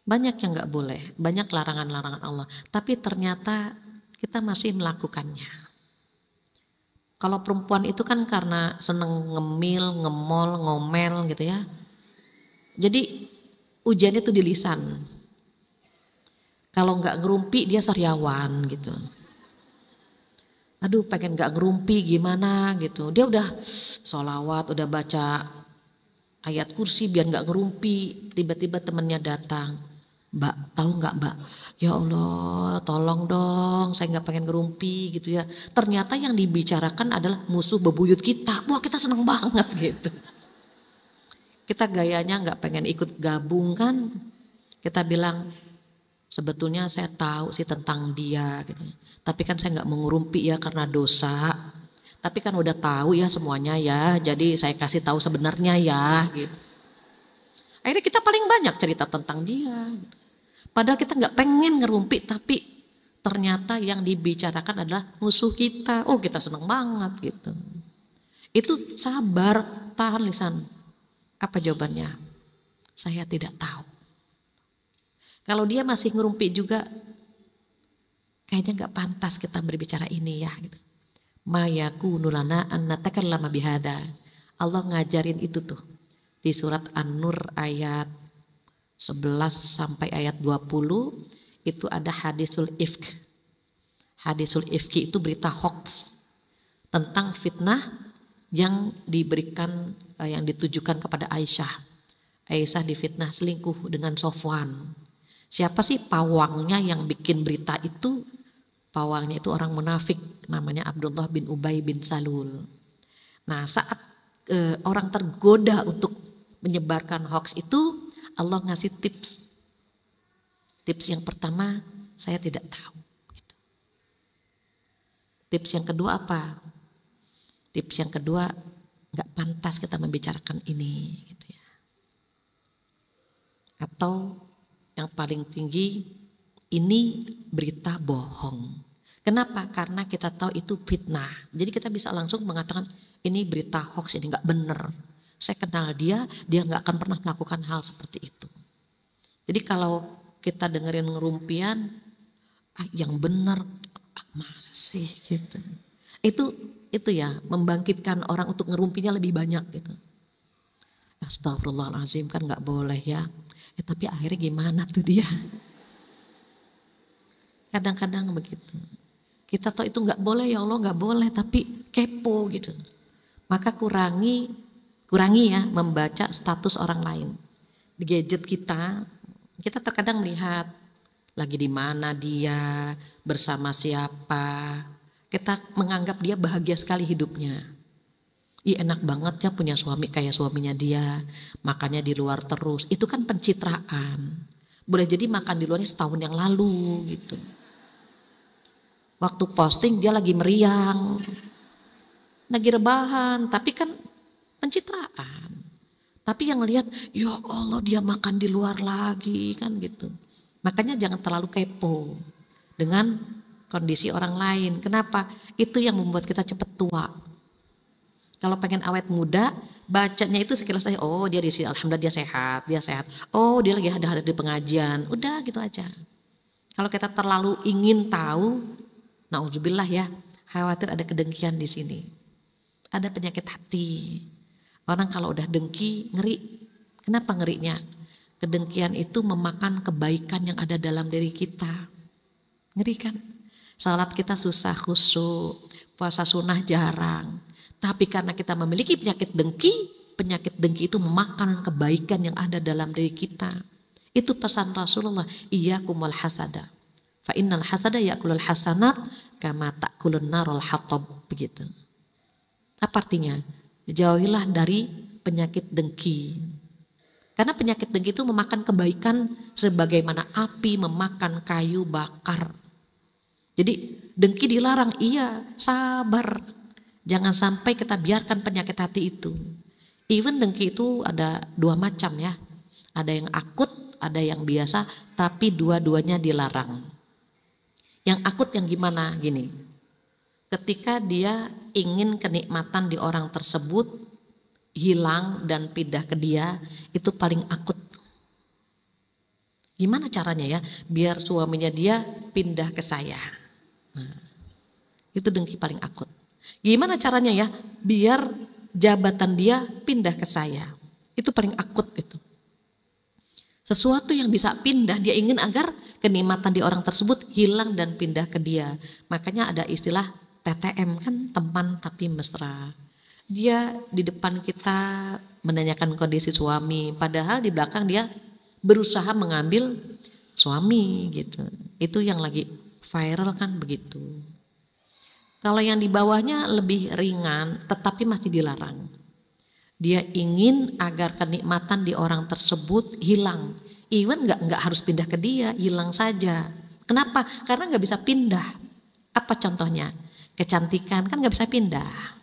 Banyak yang nggak boleh, banyak larangan-larangan Allah. Tapi ternyata kita masih melakukannya. Kalau perempuan itu kan karena seneng ngemil, ngemol, ngomel gitu ya. Jadi ujiannya tuh di lisan. Kalau nggak ngerumpi dia sariawan gitu. Aduh pengen nggak ngerumpi gimana gitu. Dia udah sholawat, udah baca ayat kursi biar nggak ngerumpi. Tiba-tiba temennya datang. Mbak, tahu nggak Mbak? Ya Allah, tolong dong, saya nggak pengen ngerumpi gitu ya. Ternyata yang dibicarakan adalah musuh bebuyut kita. Wah, kita seneng banget gitu. Kita gayanya nggak pengen ikut gabung kan? Kita bilang sebetulnya saya tahu sih tentang dia gitu. Tapi kan saya nggak mau ngerumpi ya karena dosa. Tapi kan udah tahu ya semuanya ya. Jadi saya kasih tahu sebenarnya ya gitu. Akhirnya kita paling banyak cerita tentang dia. Padahal kita nggak pengen ngerumpi, tapi ternyata yang dibicarakan adalah musuh kita. Oh kita seneng banget gitu. Itu sabar, tahan lisan. Apa jawabannya? Saya tidak tahu. Kalau dia masih ngerumpi juga, kayaknya nggak pantas kita berbicara ini ya. Gitu. Ma yakunu lana an natakallama bihada. Allah ngajarin itu tuh. Di surat An-Nur ayat 11 sampai ayat 20 itu ada hadisul ifk. Hadisul ifki itu berita hoax tentang fitnah yang diberikan, yang ditujukan kepada Aisyah. Aisyah difitnah selingkuh dengan Sofwan. Siapa sih pawangnya yang bikin berita itu? Pawangnya itu orang munafik, namanya Abdullah bin Ubay bin Salul. Nah, saat orang tergoda untuk menyebarkan hoax itu, Allah ngasih tips. Tips yang pertama, saya tidak tahu. Gitu. Tips yang kedua apa? Tips yang kedua, nggak pantas kita membicarakan ini. Gitu ya. Atau yang paling tinggi, ini berita bohong. Kenapa? Karena kita tahu itu fitnah. Jadi kita bisa langsung mengatakan ini berita hoax, ini nggak benar. Saya kenal dia nggak akan pernah melakukan hal seperti itu. Jadi kalau kita dengerin ngerumpian, yang benar, masa sih gitu. Itu ya membangkitkan orang untuk ngerumpinya lebih banyak gitu. Astagfirullahaladzim, kan nggak boleh ya. Tapi akhirnya gimana tuh dia? Kadang-kadang begitu. Kita tahu itu nggak boleh, ya Allah nggak boleh, tapi kepo gitu. Maka kurangi ya membaca status orang lain. Di gadget kita terkadang melihat lagi di mana dia, bersama siapa. Kita menganggap dia bahagia sekali hidupnya. Enak banget ya punya suami kayak suaminya dia, makannya di luar terus. Itu kan pencitraan. Boleh jadi makan di luarnya setahun yang lalu gitu. Waktu posting dia lagi meriang, lagi rebahan, tapi kan pencitraan. Tapi yang lihat, ya Allah dia makan di luar lagi kan gitu. Makanya jangan terlalu kepo dengan kondisi orang lain. Kenapa? Itu yang membuat kita cepat tua. Kalau pengen awet muda, bacanya itu sekilas saja, oh dia di sini, alhamdulillah dia sehat. Oh dia lagi ada di pengajian, udah gitu aja. Kalau kita terlalu ingin tahu, nauzubillah ya, khawatir ada kedengkian di sini. Ada penyakit hati. Orang kalau udah dengki, ngeri. Kenapa ngerinya? Kedengkian itu memakan kebaikan yang ada dalam diri kita. Ngeri kan? Salat kita susah khusyuk, puasa sunnah jarang. Tapi karena kita memiliki penyakit dengki itu memakan kebaikan yang ada dalam diri kita. Itu pesan Rasulullah, iyyakum wal hasada. Fa innal hasada ya'kulul hasanat kama ta'kulun narul hatab, begitu. Apa artinya? Jauhilah dari penyakit dengki. Karena penyakit dengki itu memakan kebaikan sebagaimana api memakan kayu bakar. Jadi dengki dilarang, iya, sabar. Jangan sampai kita biarkan penyakit hati itu. Even dengki itu ada dua macam ya. Ada yang akut, ada yang biasa, tapi dua-duanya dilarang. Yang akut yang gimana? Gini, ketika dia ingin kenikmatan di orang tersebut hilang dan pindah ke dia, itu paling akut. Gimana caranya ya? Biar suaminya dia pindah ke saya. Nah, itu dengki paling akut. Gimana caranya ya biar jabatan dia pindah ke saya? Itu paling akut itu. Sesuatu yang bisa pindah, dia ingin agar kenikmatan di orang tersebut hilang dan pindah ke dia. Makanya ada istilah TTM kan, teman tapi mesra. Dia di depan kita menanyakan kondisi suami, padahal di belakang dia berusaha mengambil suami gitu. Itu yang lagi viral kan begitu. Kalau yang di bawahnya lebih ringan tetapi masih dilarang. Dia ingin agar kenikmatan di orang tersebut hilang. Even nggak harus pindah ke dia, hilang saja. Kenapa? Karena nggak bisa pindah. Apa contohnya? Kecantikan kan nggak bisa pindah.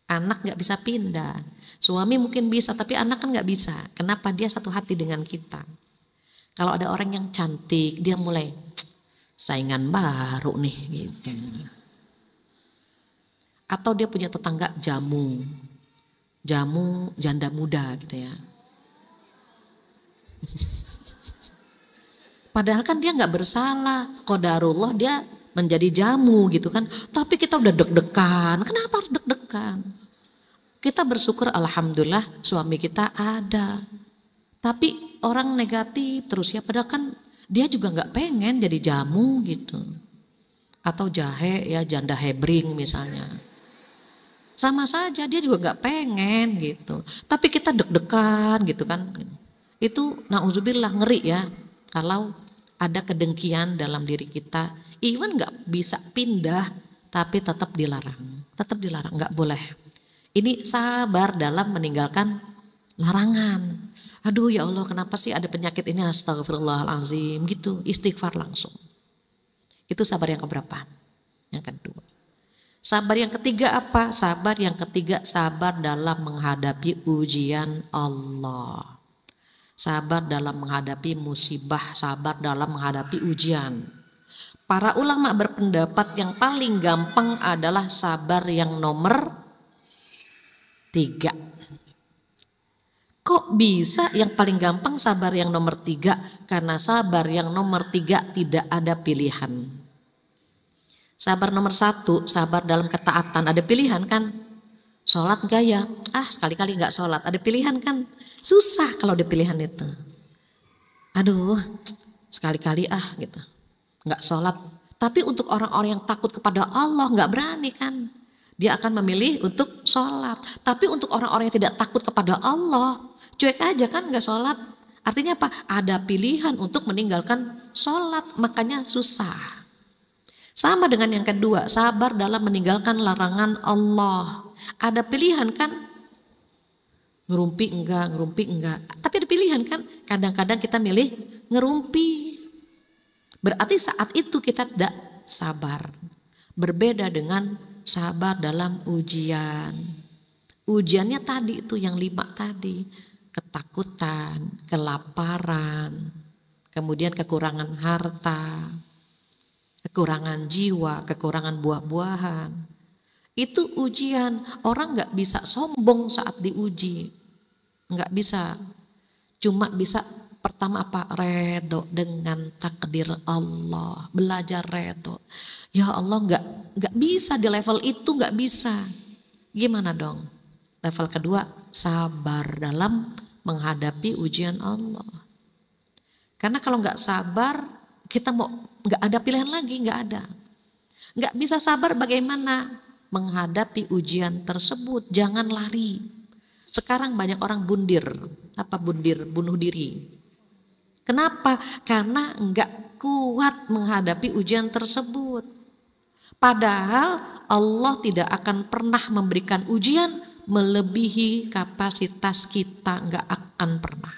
Anak nggak bisa pindah. Suami mungkin bisa, tapi anak kan nggak bisa. Kenapa? Dia satu hati dengan kita. Kalau ada orang yang cantik, dia mulai saingan baru nih gitu. Atau dia punya tetangga jamu janda muda gitu ya. Padahal kan dia nggak bersalah, qadarullah dia menjadi jamu gitu kan. Tapi kita udah deg-degan, kenapa harus deg-degan? Kita bersyukur alhamdulillah suami kita ada. Tapi orang negatif terus ya, padahal kan dia juga nggak pengen jadi jamu gitu. Atau jahe ya, janda hebring misalnya. sama saja dia juga nggak pengen gitu. Tapi kita deg-degan gitu kan. Itu nauzubillah ngeri ya kalau ada kedengkian dalam diri kita. Even nggak bisa pindah tapi tetap dilarang. Tetap dilarang, nggak boleh. Ini sabar dalam meninggalkan larangan. Aduh ya Allah kenapa sih ada penyakit ini, astagfirullahalazim gitu. Istighfar langsung. Itu sabar yang keberapa? Yang kedua. Sabar yang ketiga apa? Sabar yang ketiga sabar dalam menghadapi ujian Allah. Sabar dalam menghadapi musibah, sabar dalam menghadapi ujian. Para ulama berpendapat yang paling gampang adalah sabar yang nomor 3. Kok bisa yang paling gampang sabar yang nomor 3? Karena sabar yang nomor 3 tidak ada pilihan. Sabar nomor 1, sabar dalam ketaatan, ada pilihan kan? Sholat gak ya? Sekali-kali gak sholat, ada pilihan kan? Susah kalau ada pilihan itu. Aduh, sekali-kali gitu, gak sholat. Tapi untuk orang-orang yang takut kepada Allah gak berani kan? Dia akan memilih untuk sholat. Tapi untuk orang-orang yang tidak takut kepada Allah, cuek aja kan gak sholat. Artinya apa? Ada pilihan untuk meninggalkan sholat, makanya susah. Sama dengan yang kedua, sabar dalam meninggalkan larangan Allah. Ada pilihan kan? Ngerumpi enggak. Tapi ada pilihan kan? Kadang-kadang kita milih ngerumpi. Berarti saat itu kita tidak sabar. Berbeda dengan sabar dalam ujian. Ujiannya tadi itu yang 5 tadi. Ketakutan, kelaparan, kemudian kekurangan harta, kekurangan jiwa, kekurangan buah-buahan. Itu ujian. Orang gak bisa sombong saat diuji. Gak bisa. Cuma bisa pertama apa? Redo dengan takdir Allah. Belajar redo. Ya Allah gak bisa di level itu, gak bisa. Gimana dong? Level kedua, sabar dalam menghadapi ujian Allah. Karena kalau gak sabar, kita gak ada pilihan lagi, gak ada. Gak bisa sabar bagaimana menghadapi ujian tersebut, jangan lari. Sekarang banyak orang bundir, bunuh diri. Kenapa? Karena gak kuat menghadapi ujian tersebut. Padahal Allah tidak akan pernah memberikan ujian melebihi kapasitas kita, gak akan pernah.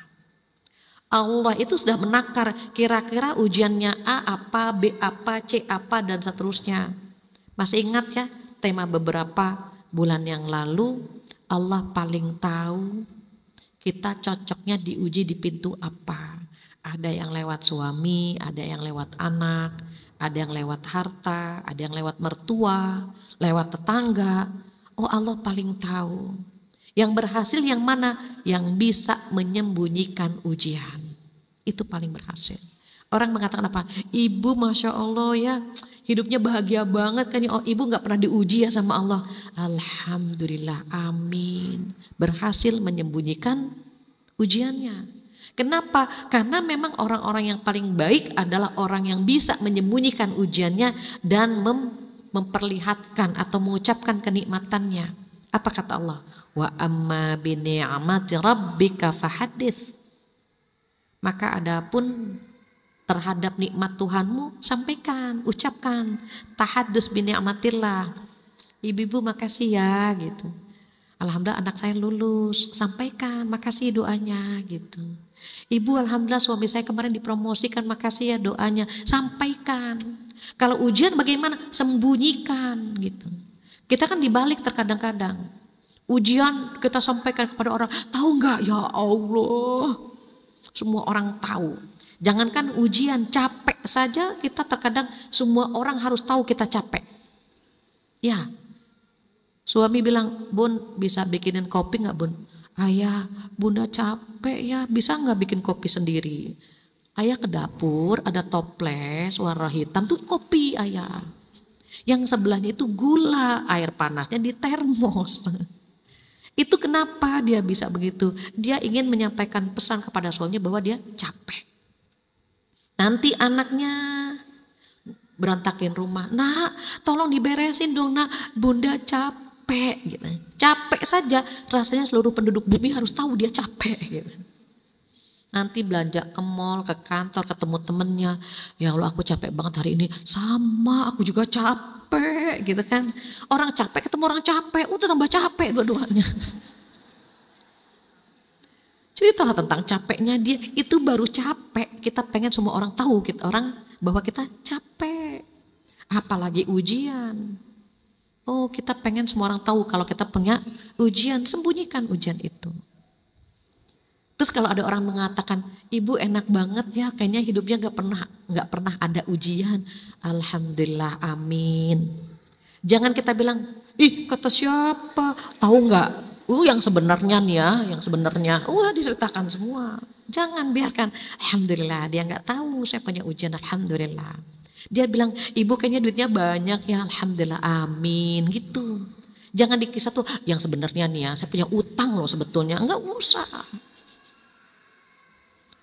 Allah itu sudah menakar kira-kira ujiannya A apa, B apa, C apa dan seterusnya. Masih ingat ya tema beberapa bulan yang lalu, Allah paling tahu kita cocoknya diuji di pintu apa. Ada yang lewat suami, ada yang lewat anak, ada yang lewat harta, ada yang lewat mertua, lewat tetangga. Oh Allah paling tahu. Yang berhasil yang mana? Yang bisa menyembunyikan ujian. Itu paling berhasil. Orang mengatakan apa? Ibu Masya Allah ya hidupnya bahagia banget kan ya. Oh ibu gak pernah diuji ya sama Allah. Alhamdulillah, amin. Berhasil menyembunyikan ujiannya. Kenapa? Karena memang orang-orang yang paling baik adalah orang yang bisa menyembunyikan ujiannya dan memperlihatkan atau mengucapkan kenikmatannya. Apa kata Allah? Wa amma bi ni'mati rabbika fahadits. Maka adapun terhadap nikmat Tuhanmu sampaikan, ucapkan. Tahaddus bi ni'matillah. Ibu-ibu makasih ya gitu. Alhamdulillah anak saya lulus, sampaikan makasih doanya gitu. Ibu alhamdulillah suami saya kemarin dipromosikan, makasih ya doanya, sampaikan. Kalau ujian bagaimana? Sembunyikan gitu. Kita kan dibalik terkadang-kadang. Ujian kita sampaikan kepada orang, tahu nggak ya Allah, semua orang tahu. Jangankan ujian, capek saja kita terkadang semua orang harus tahu kita capek. Ya, suami bilang, Bun bisa bikinin kopi nggak Bun? Ayah, Bunda capek ya, bisa nggak bikin kopi sendiri? Ayah ke dapur, ada toples warna hitam tuh kopi ayah. Yang sebelahnya itu gula, air panasnya di termos. Itu kenapa dia bisa begitu? Dia ingin menyampaikan pesan kepada suaminya bahwa dia capek. Nanti anaknya berantakin rumah. Nak, tolong diberesin dong nak, Bunda capek. capek gitu. Capek saja rasanya seluruh penduduk bumi harus tahu dia capek gitu. Nanti belanja ke mall, ke kantor, ketemu temennya, ya Allah aku capek banget hari ini, sama aku juga capek gitu kan. Orang capek ketemu orang capek, udah tambah capek dua-duanya. Ceritalah tentang capeknya dia, itu baru capek. Kita pengen semua orang tahu bahwa kita capek. Apalagi ujian. Oh, kita pengen semua orang tahu kalau kita punya ujian, sembunyikan ujian itu. Terus kalau ada orang mengatakan, ibu enak banget ya, kayaknya hidupnya nggak pernah ada ujian. Alhamdulillah, amin. Jangan kita bilang, ih kata siapa, tahu nggak? Yang sebenarnya nih ya, yang sebenarnya, diceritakan semua. Jangan biarkan, alhamdulillah dia nggak tahu saya punya ujian, alhamdulillah. Dia bilang, ibu kayaknya duitnya banyak ya, alhamdulillah, amin gitu. Jangan dikisah tuh, yang sebenarnya nih ya, saya punya utang loh sebetulnya, nggak usah.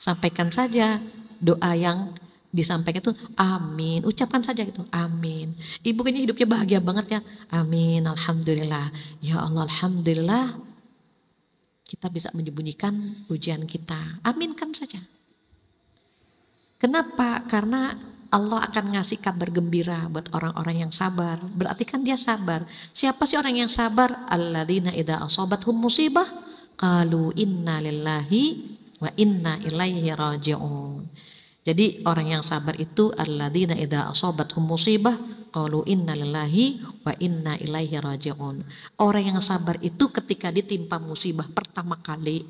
Sampaikan saja doa yang disampaikan itu amin, ucapkan saja gitu amin. Ibu kayaknya hidupnya bahagia banget ya, amin, alhamdulillah. Ya Allah, alhamdulillah kita bisa menyembunyikan ujian kita, aminkan saja. Kenapa? Karena Allah akan ngasih kabar gembira buat orang-orang yang sabar. Berarti kan dia sabar. Siapa sih orang yang sabar? Alladzina idza asabathum musibah qalu inna lillahi wa inna ilaihi raji'un. Jadi orang yang sabar itu alladzina idza asabathum musibah qalu inna lillahi wa inna ilaihi raji'un. Orang yang sabar itu ketika ditimpa musibah pertama kali,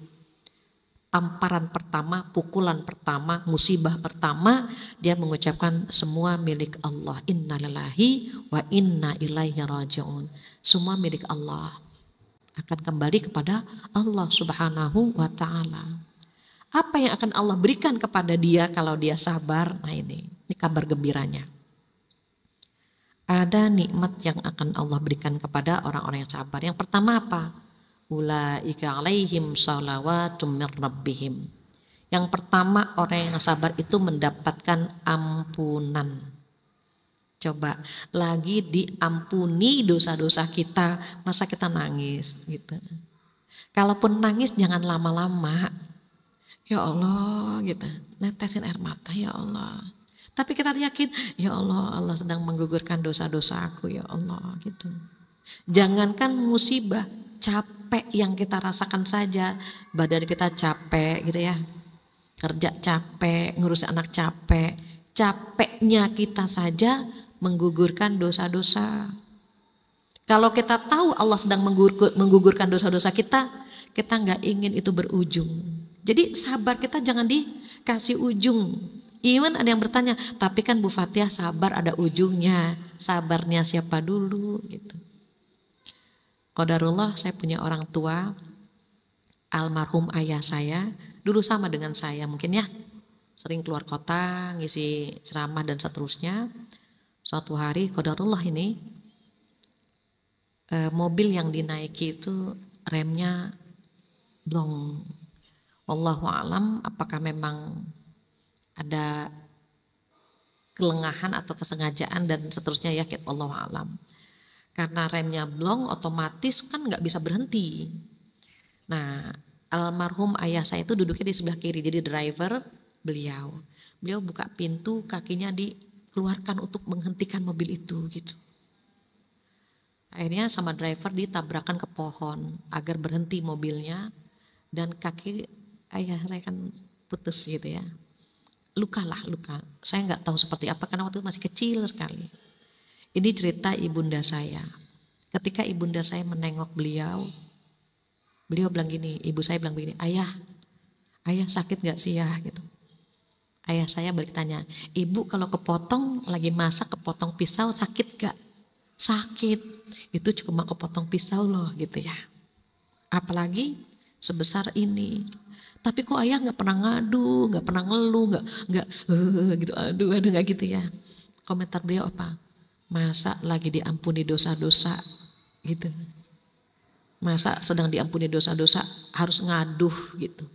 tamparan pertama, pukulan pertama, musibah pertama, dia mengucapkan semua milik Allah. Inna lillahi wa inna ilaihi raji'un. Semua milik Allah. Akan kembali kepada Allah Subhanahu wa ta'ala. Apa yang akan Allah berikan kepada dia kalau dia sabar? Nah ini kabar gembiranya. Ada nikmat yang akan Allah berikan kepada orang-orang yang sabar. Yang pertama apa? Ulaika alaihim salawatum mir rabbihim. Yang pertama orang yang sabar itu mendapatkan ampunan. Coba lagi diampuni dosa-dosa kita, masa kita nangis gitu. Kalaupun nangis jangan lama-lama. Ya Allah gitu, netesin air mata ya Allah. Tapi kita yakin ya Allah, Allah sedang menggugurkan dosa-dosa aku ya Allah gitu. Jangankan musibah, capek yang kita rasakan saja, badan kita capek gitu ya. Kerja capek, ngurus anak capek, capeknya kita saja menggugurkan dosa-dosa. Kalau kita tahu Allah sedang menggugurkan dosa-dosa kita nggak ingin itu berujung. Jadi sabar kita jangan dikasih ujung. Iwan ada yang bertanya, tapi kan Bu Fatihah sabar ada ujungnya. Sabarnya siapa dulu gitu. Qadarullah saya punya orang tua, almarhum ayah saya, dulu sama dengan saya mungkin ya. Sering keluar kota, ngisi ceramah dan seterusnya. Suatu hari qadarullah ini, mobil yang dinaiki itu remnya blong. Wallahu alam apakah memang ada kelengahan atau kesengajaan dan seterusnya ya, wallahu alam. Karena remnya blong otomatis kan nggak bisa berhenti. Nah almarhum ayah saya itu duduknya di sebelah kiri, jadi driver beliau buka pintu, kakinya dikeluarkan untuk menghentikan mobil itu gitu. Akhirnya sama driver ditabrakan ke pohon agar berhenti mobilnya dan kaki ayah saya kan putus gitu ya. Luka. Saya nggak tahu seperti apa karena waktu itu masih kecil sekali. Ini cerita ibunda saya. Ketika ibunda saya menengok beliau bilang gini, ibu saya bilang begini, ayah sakit nggak sih ya gitu. Ayah saya balik tanya, ibu kalau kepotong lagi masak kepotong pisau sakit gak? Sakit, itu cuma kepotong pisau loh gitu ya. Apalagi sebesar ini. Tapi kok ayah nggak pernah ngadu, nggak pernah ngeluh, nggak gitu, aduh nggak gitu ya. Komentar beliau apa? Masa lagi diampuni dosa-dosa gitu. Masa sedang diampuni dosa-dosa harus ngaduh gitu.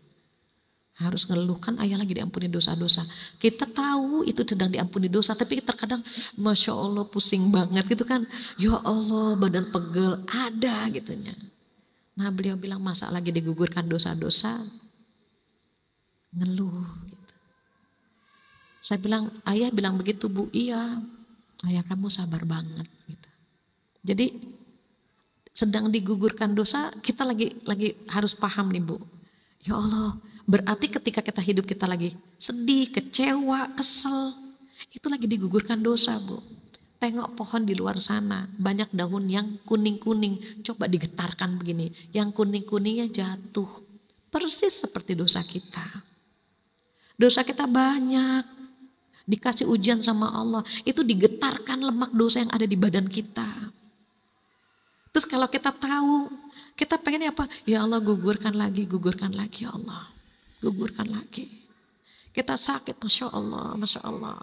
Harus ngeluh, kan ayah lagi diampuni dosa-dosa. Kita tahu itu sedang diampuni dosa, tapi terkadang Masya Allah pusing banget gitu kan. Ya Allah badan pegel ada gitunya. Nah beliau bilang masa lagi digugurkan dosa-dosa ngeluh gitu. Saya bilang ayah bilang begitu Bu, iya ayah kamu sabar banget gitu. Jadi sedang digugurkan dosa kita lagi harus paham nih Bu. Ya Allah, berarti ketika kita hidup kita lagi sedih, kecewa, kesel, itu lagi digugurkan dosa Bu. Tengok pohon di luar sana, banyak daun yang kuning-kuning, coba digetarkan begini, yang kuning-kuningnya jatuh. Persis seperti dosa kita. Dosa kita banyak, dikasih ujian sama Allah, itu digetarkan lemak dosa yang ada di badan kita. Terus kalau kita tahu, kita pengennya apa? Ya Allah gugurkan lagi ya Allah. Gugurkan lagi. Kita sakit, Masya Allah.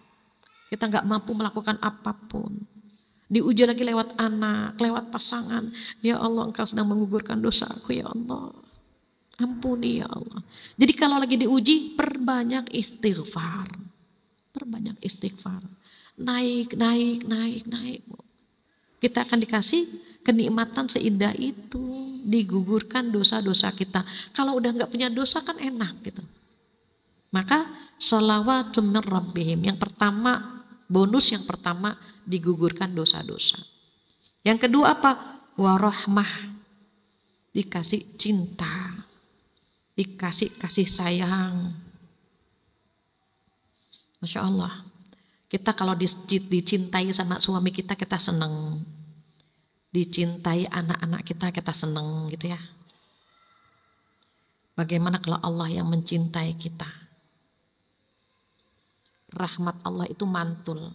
Kita gak mampu melakukan apapun. Diuji lagi lewat anak, lewat pasangan. Ya Allah Engkau sedang menggugurkan dosaku ya Allah. Ampuni ya Allah. Jadi kalau lagi diuji, perbanyak istighfar. Perbanyak istighfar. Naik. Kita akan dikasih kenikmatan seindah itu, digugurkan dosa-dosa kita. Kalau udah nggak punya dosa kan enak gitu. Maka sholawatun min rabbihim. Yang pertama, bonus yang pertama digugurkan dosa-dosa. Yang kedua apa? Warahmah. Dikasih cinta. Dikasih kasih sayang. Masya Allah. Kita kalau dicintai sama suami kita seneng. Dicintai anak-anak kita seneng gitu ya. Bagaimana kalau Allah yang mencintai kita? Rahmat Allah itu mantul.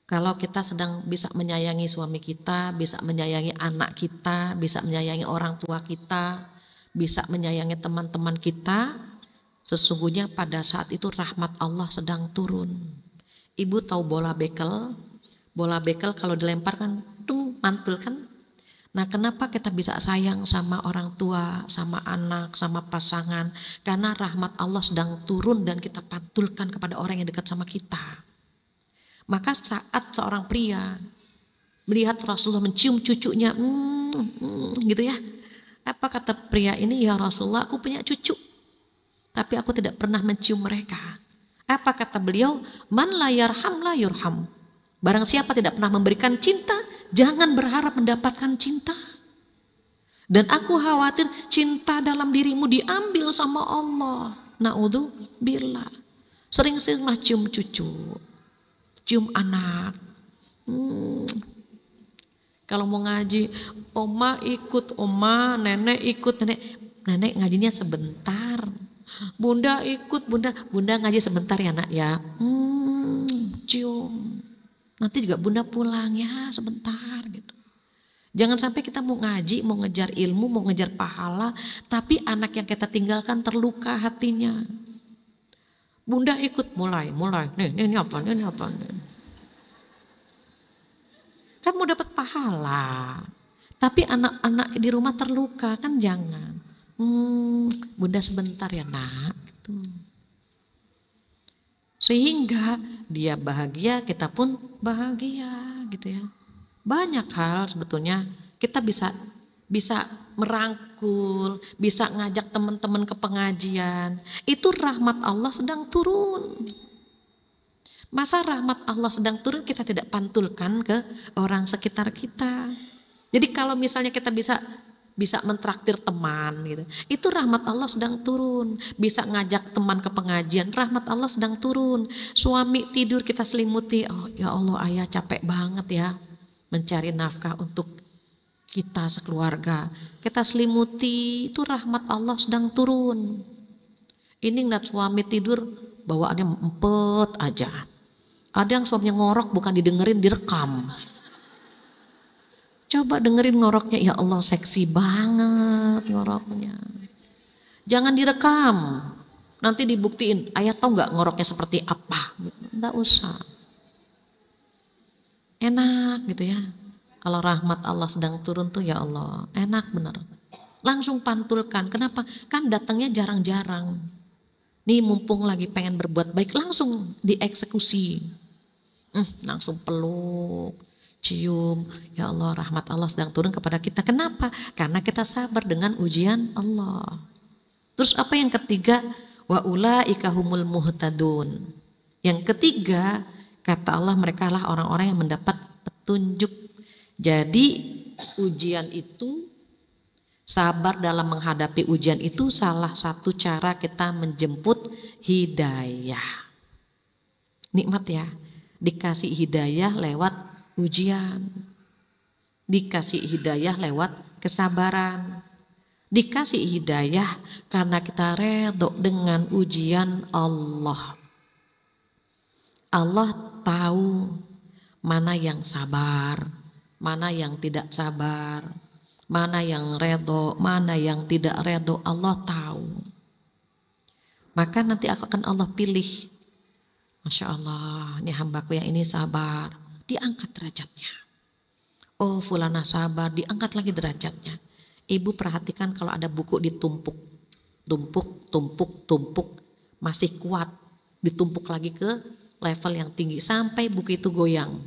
Kalau kita sedang bisa menyayangi suami kita, bisa menyayangi anak kita, bisa menyayangi orang tua kita, bisa menyayangi teman-teman kita, sesungguhnya pada saat itu rahmat Allah sedang turun. Ibu tahu bola bekel? Bola bekel kalau dilempar kan mantul kan. Nah kenapa kita bisa sayang sama orang tua, sama anak, sama pasangan? Karena rahmat Allah sedang turun dan kita pantulkan kepada orang yang dekat sama kita. Maka saat seorang pria melihat Rasulullah mencium cucunya, gitu ya. Apa kata pria ini? Ya Rasulullah aku punya cucu, tapi aku tidak pernah mencium mereka. Apa kata beliau? Man la yarham la yurham. Barang siapa tidak pernah memberikan cinta, jangan berharap mendapatkan cinta. Dan aku khawatir cinta dalam dirimu diambil sama Allah. Na'udzubillah. Sering-seringlah cium cucu, cium anak. Kalau mau ngaji, oma ikut, oma, nenek ikut, nenek ngajinya sebentar. Bunda ikut, bunda ngaji sebentar ya nak ya. Cium. Nanti juga bunda pulang ya sebentar gitu. Jangan sampai kita mau ngaji, mau ngejar ilmu, mau ngejar pahala, tapi anak yang kita tinggalkan terluka hatinya. Bunda ikut mulai. Nih, ini apa? Kan mau dapat pahala. Tapi anak-anak di rumah terluka kan jangan. Bunda sebentar ya nak. Gitu. Sehingga dia bahagia, kita pun bahagia gitu ya. Banyak hal sebetulnya kita bisa merangkul, bisa ngajak teman-teman ke pengajian. Itu rahmat Allah sedang turun. Masa rahmat Allah sedang turun kita tidak pantulkan ke orang sekitar kita. Jadi kalau misalnya kita bisa mentraktir teman gitu, itu rahmat Allah sedang turun. Bisa ngajak teman ke pengajian, rahmat Allah sedang turun. Suami tidur kita selimuti, oh ya Allah ayah capek banget ya mencari nafkah untuk kita sekeluarga, kita selimuti, itu rahmat Allah sedang turun. Ini ngeliat suami tidur bawaannya empet aja. Ada yang suaminya ngorok bukan didengerin, direkam. Coba dengerin ngoroknya, ya Allah seksi banget ngoroknya. Jangan direkam, nanti dibuktiin, ayah tahu nggak ngoroknya seperti apa? Nggak usah. Enak gitu ya. Kalau rahmat Allah sedang turun tuh ya Allah, enak bener. langsung pantulkan. Kenapa? Kan datangnya jarang-jarang. Nih mumpung lagi pengen berbuat baik, langsung dieksekusi. Langsung peluk, cium, ya Allah, rahmat Allah sedang turun kepada kita. Kenapa? Karena kita sabar dengan ujian Allah. Terus apa yang ketiga? Wa ulaika humul muhtadun. Yang ketiga, kata Allah, mereka lah orang-orang yang mendapat petunjuk. Jadi ujian itu, sabar dalam menghadapi ujian itu salah satu cara kita menjemput hidayah. Nikmat ya, dikasih hidayah lewat ujian, dikasih hidayah lewat kesabaran, dikasih hidayah karena kita redho dengan ujian Allah. Allah tahu mana yang sabar, mana yang tidak sabar, mana yang redho, mana yang tidak redho, Allah tahu. Maka nanti akan Allah pilih. Masya Allah, ini hambaku yang ini sabar, diangkat derajatnya. Oh fulana sabar, diangkat lagi derajatnya. Ibu perhatikan kalau ada buku ditumpuk, tumpuk, masih kuat, ditumpuk lagi ke level yang tinggi sampai buku itu goyang.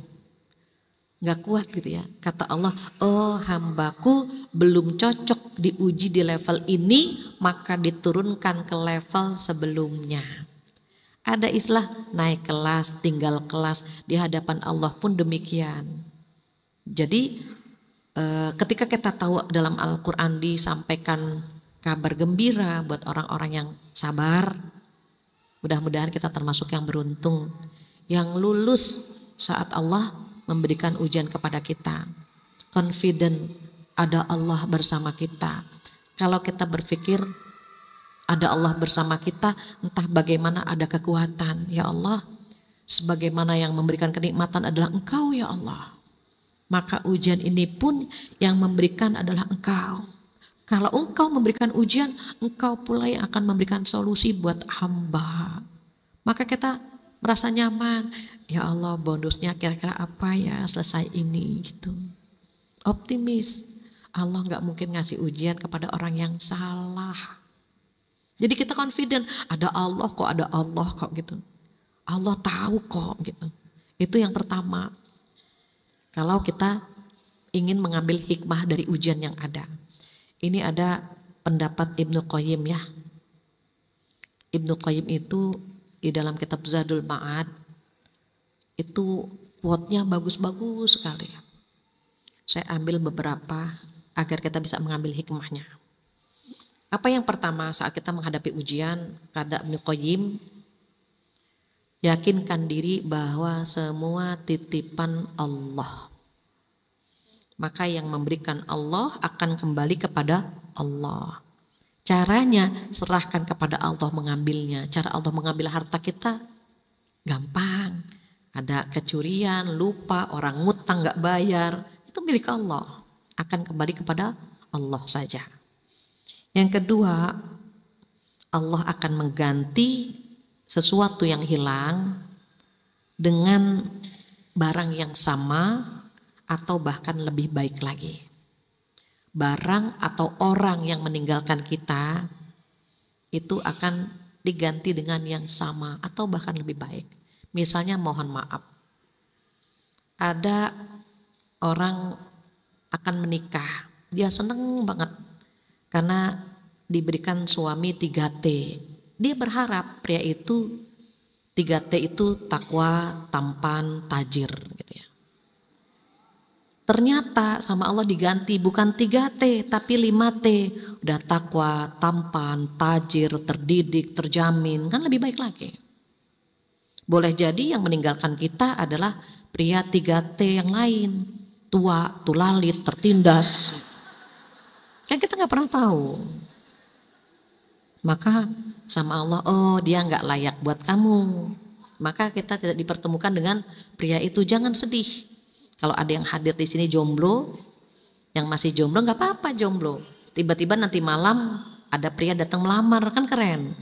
Gak kuat gitu ya. Kata Allah, oh hambaku belum cocok diuji di level ini, maka diturunkan ke level sebelumnya. Ada istilah naik kelas, tinggal kelas, di hadapan Allah pun demikian. Jadi ketika kita tahu dalam Al-Quran disampaikan kabar gembira buat orang-orang yang sabar, mudah-mudahan kita termasuk yang beruntung, yang lulus saat Allah memberikan ujian kepada kita. Confident ada Allah bersama kita. Kalau kita berpikir ada Allah bersama kita, entah bagaimana ada kekuatan. Ya Allah, sebagaimana yang memberikan kenikmatan adalah Engkau ya Allah. Maka ujian ini pun yang memberikan adalah Engkau. Kalau Engkau memberikan ujian, Engkau pula yang akan memberikan solusi buat hamba. Maka kita merasa nyaman. Ya Allah, bonusnya kira-kira apa ya selesai ini gitu. Optimis. Allah gak mungkin ngasih ujian kepada orang yang salah. Jadi kita confident, ada Allah kok gitu. Allah tahu kok gitu. Itu yang pertama. Kalau kita ingin mengambil hikmah dari ujian yang ada. Ini ada pendapat Ibnu Qayyim ya. Ibnu Qayyim itu di dalam kitab Zadul Ma'ad itu quote-nya bagus-bagus sekali. Saya ambil beberapa agar kita bisa mengambil hikmahnya. Apa yang pertama saat kita menghadapi ujian, kata Ibnu Qayyim, yakinkan diri bahwa semua titipan Allah. Maka yang memberikan Allah akan kembali kepada Allah. Caranya serahkan kepada Allah mengambilnya. Cara Allah mengambil harta kita gampang. Ada kecurian, lupa, orang ngutang gak bayar. Itu milik Allah. Akan kembali kepada Allah saja. Yang kedua, Allah akan mengganti sesuatu yang hilang dengan barang yang sama atau bahkan lebih baik lagi. Barang atau orang yang meninggalkan kita itu akan diganti dengan yang sama atau bahkan lebih baik. Misalnya mohon maaf, ada orang akan menikah, dia seneng banget karena diberikan suami 3T. Dia berharap pria itu 3T itu takwa, tampan, tajir gitu ya. Ternyata sama Allah diganti bukan 3T tapi 5T. Udah takwa, tampan, tajir, terdidik, terjamin, kan lebih baik lagi. Boleh jadi yang meninggalkan kita adalah pria 3T yang lain. Tua, tulalit, tertindas. Kan kita gak pernah tahu. Maka sama Allah, oh dia gak layak buat kamu. Maka kita tidak dipertemukan dengan pria itu. Jangan sedih. Kalau ada yang hadir di sini jomblo, yang masih jomblo gak apa-apa jomblo. Tiba-tiba nanti malam ada pria datang melamar, kan keren.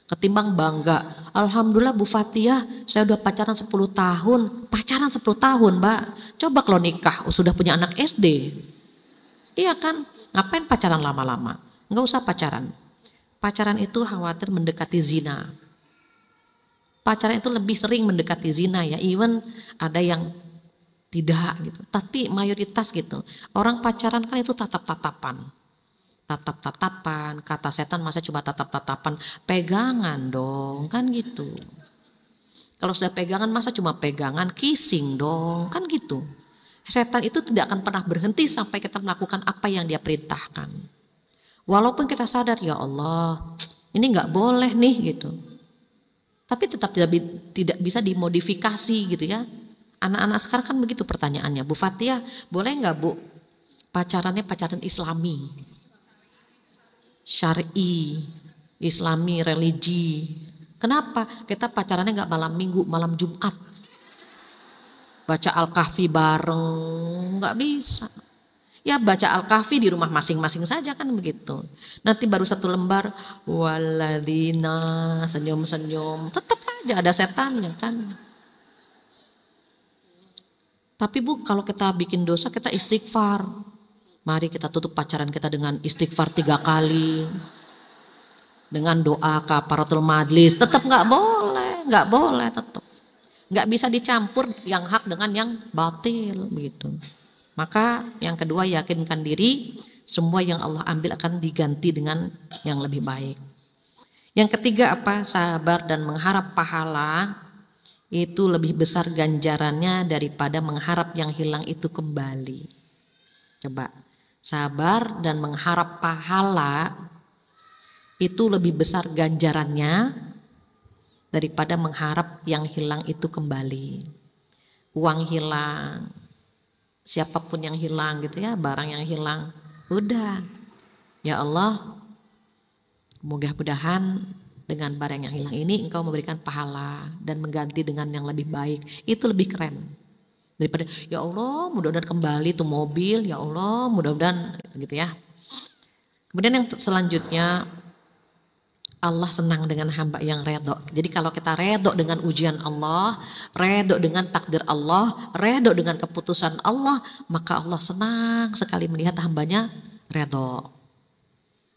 Ketimbang bangga, alhamdulillah Bu Fathia saya udah pacaran 10 tahun. Pacaran 10 tahun Mbak, coba kalau nikah sudah punya anak SD. Iya kan, Ngapain pacaran lama-lama? Nggak usah pacaran. Pacaran itu khawatir mendekati zina. Pacaran itu lebih sering mendekati zina ya. Even ada yang tidak gitu. Tapi mayoritas gitu. Orang pacaran kan itu tatap-tatapan. Tatap-tatapan, kata setan masa cuma tatap-tatapan. Pegangan dong, kan gitu. Kalau sudah pegangan masa cuma pegangan, kissing dong, kan gitu. Setan itu tidak akan pernah berhenti sampai kita melakukan apa yang dia perintahkan. Walaupun kita sadar, ya Allah, ini nggak boleh nih gitu. Tapi tetap tidak bisa dimodifikasi gitu ya. Anak-anak sekarang kan begitu pertanyaannya. Bu Fatia, boleh nggak Bu pacarannya pacaran Islami? Syar'i, Islami, religi. Kenapa? Kita pacarannya nggak malam Minggu, malam Jumat. Baca Al-Kahfi bareng, nggak bisa. Ya baca Al-Kahfi di rumah masing-masing saja kan begitu. Nanti baru satu lembar, waladina, senyum-senyum. Tetap aja ada setannya kan. Tapi Bu, kalau kita bikin dosa kita istighfar. Mari kita tutup pacaran kita dengan istighfar 3 kali. Dengan doa kafaratul majlis, tetap nggak boleh tetap. Nggak bisa dicampur yang hak dengan yang batil begitu. Maka yang kedua, yakinkan diri semua yang Allah ambil akan diganti dengan yang lebih baik. Yang ketiga apa? Sabar dan mengharap pahala itu lebih besar ganjarannya daripada mengharap yang hilang itu kembali. Coba, sabar dan mengharap pahala itu lebih besar ganjarannya daripada mengharap yang hilang itu kembali. Uang hilang, siapapun yang hilang gitu ya, barang yang hilang, udah, ya Allah, mudah-mudahan dengan barang yang hilang ini Engkau memberikan pahala dan mengganti dengan yang lebih baik. Itu lebih keren daripada ya Allah mudah-mudahan kembali tuh mobil, ya Allah mudah-mudahan gitu ya. Kemudian yang selanjutnya, Allah senang dengan hamba yang redho. Jadi kalau kita redho dengan ujian Allah, redho dengan takdir Allah, redho dengan keputusan Allah, maka Allah senang sekali melihat hambanya redho.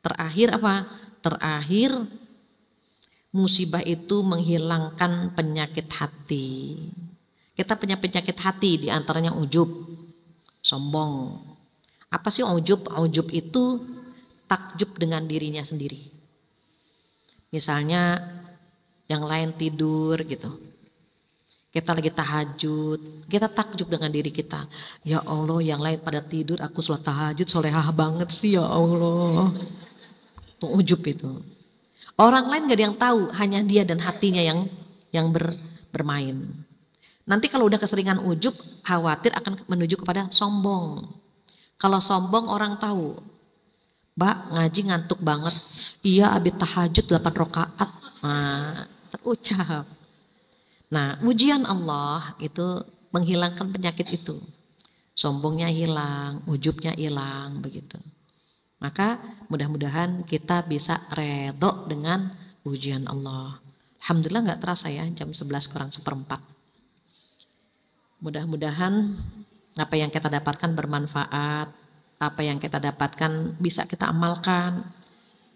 Terakhir apa? Terakhir, musibah itu menghilangkan penyakit hati. Kita punya penyakit hati, diantaranya ujub, sombong. Apa sih ujub? Ujub itu takjub dengan dirinya sendiri. Misalnya yang lain tidur gitu, kita lagi tahajud, kita takjub dengan diri kita. Ya Allah, yang lain pada tidur, aku sholat tahajud solehah banget sih ya Allah. Tuh ujub itu. Orang lain gak ada yang tahu, hanya dia dan hatinya yang bermain. Nanti kalau udah keseringan ujub, khawatir akan menuju kepada sombong. Kalau sombong orang tahu, Mbak ngaji ngantuk banget. Iya abis tahajud 8 rakaat. Nah, terucap. Nah, ujian Allah itu menghilangkan penyakit itu. Sombongnya hilang, ujubnya hilang begitu. Maka mudah-mudahan kita bisa redho dengan ujian Allah. Alhamdulillah nggak terasa ya, jam 11 kurang seperempat. Mudah-mudahan apa yang kita dapatkan bermanfaat. Apa yang kita dapatkan bisa kita amalkan.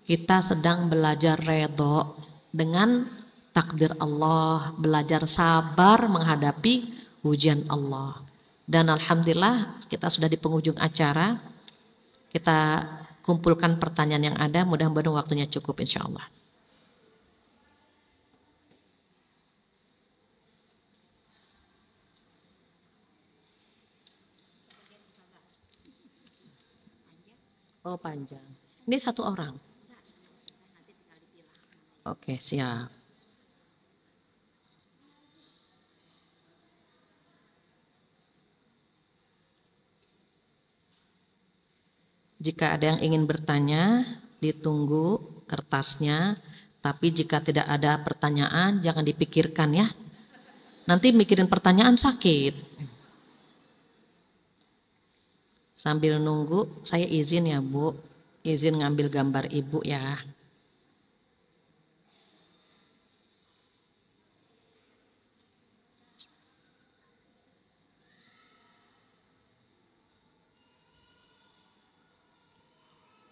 Kita sedang belajar redho dengan takdir Allah, belajar sabar menghadapi ujian Allah. Dan alhamdulillah kita sudah di penghujung acara. Kita kumpulkan pertanyaan yang ada, mudah-mudahan waktunya cukup insya Allah. Oh panjang. Ini satu orang. Oke siap. Jika ada yang ingin bertanya, ditunggu kertasnya. Tapi jika tidak ada pertanyaan, jangan dipikirkan ya. Nanti mikirin pertanyaan sakit. Sambil nunggu, saya izin ya Bu, izin ngambil gambar Ibu ya.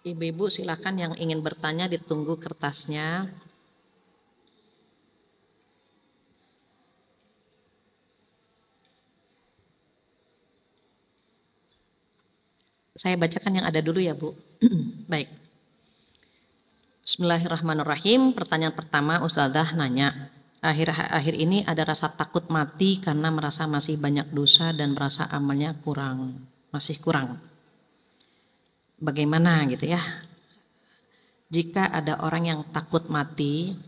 Ibu-ibu silakan yang ingin bertanya ditunggu kertasnya. Saya bacakan yang ada dulu ya Bu. Baik. Bismillahirrahmanirrahim. Pertanyaan pertama, Ustazah nanya, akhir-akhir ini ada rasa takut mati karena merasa masih banyak dosa dan merasa amalnya masih kurang. Bagaimana gitu ya? Jika ada orang yang takut mati,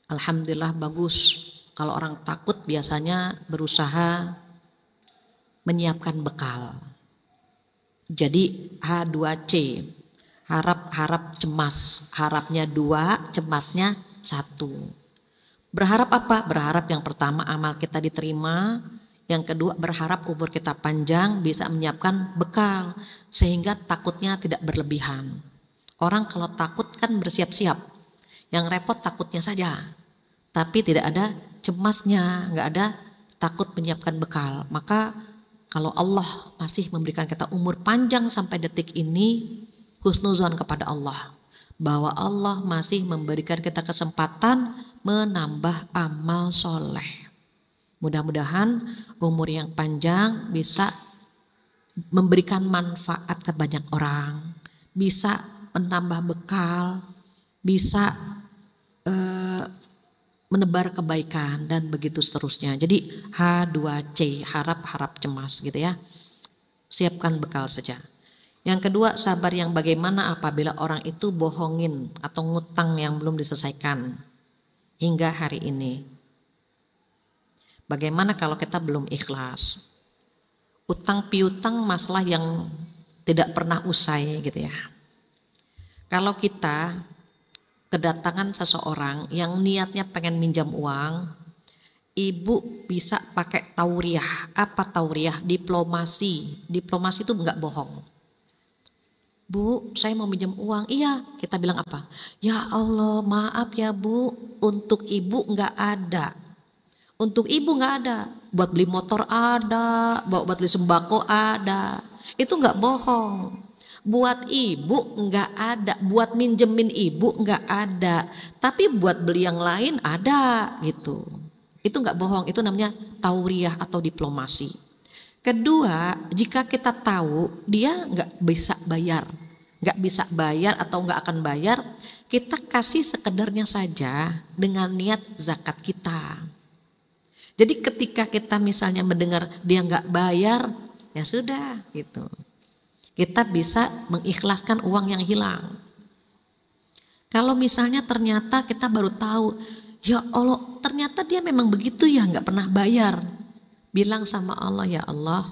alhamdulillah bagus. Kalau orang takut biasanya berusaha menyiapkan bekal. Jadi H2C, harap cemas, harapnya 2, cemasnya 1. Berharap apa? Berharap yang pertama amal kita diterima, yang kedua berharap umur kita panjang, bisa menyiapkan bekal sehingga takutnya tidak berlebihan. Orang kalau takut kan bersiap-siap, yang repot takutnya saja, tapi tidak ada cemasnya, nggak ada takut menyiapkan bekal. Maka kalau Allah masih memberikan kita umur panjang sampai detik ini, husnuzon kepada Allah, bahwa Allah masih memberikan kita kesempatan menambah amal soleh. Mudah-mudahan umur yang panjang bisa memberikan manfaat ke banyak orang, bisa menambah bekal, bisa menebar kebaikan dan begitu seterusnya. Jadi H2C, harap cemas gitu ya. Siapkan bekal saja. Yang kedua, sabar yang bagaimana apabila orang itu bohongin atau ngutang yang belum diselesaikan hingga hari ini. Bagaimana kalau kita belum ikhlas? Utang piutang masalah yang tidak pernah usai gitu ya. Kalau kita kedatangan seseorang yang niatnya pengen minjam uang, ibu bisa pakai tauriah. Apa tauriah? Diplomasi. Diplomasi itu enggak bohong. Bu, saya mau minjam uang. Iya, kita bilang apa? Ya Allah, maaf ya Bu, untuk ibu enggak ada. Untuk ibu enggak ada. Buat beli motor ada, buat beli sembako ada. Itu enggak bohong. Buat ibu enggak ada, buat minjemin ibu enggak ada. Tapi buat beli yang lain ada gitu. Itu enggak bohong, itu namanya tauriah atau diplomasi. Kedua, jika kita tahu dia enggak bisa bayar atau enggak akan bayar, kita kasih sekedarnya saja dengan niat zakat kita. Jadi ketika kita misalnya mendengar dia enggak bayar, ya sudah gitu. Kita bisa mengikhlaskan uang yang hilang. Kalau misalnya ternyata kita baru tahu, ya Allah ternyata dia memang begitu ya, nggak pernah bayar. Bilang sama Allah, ya Allah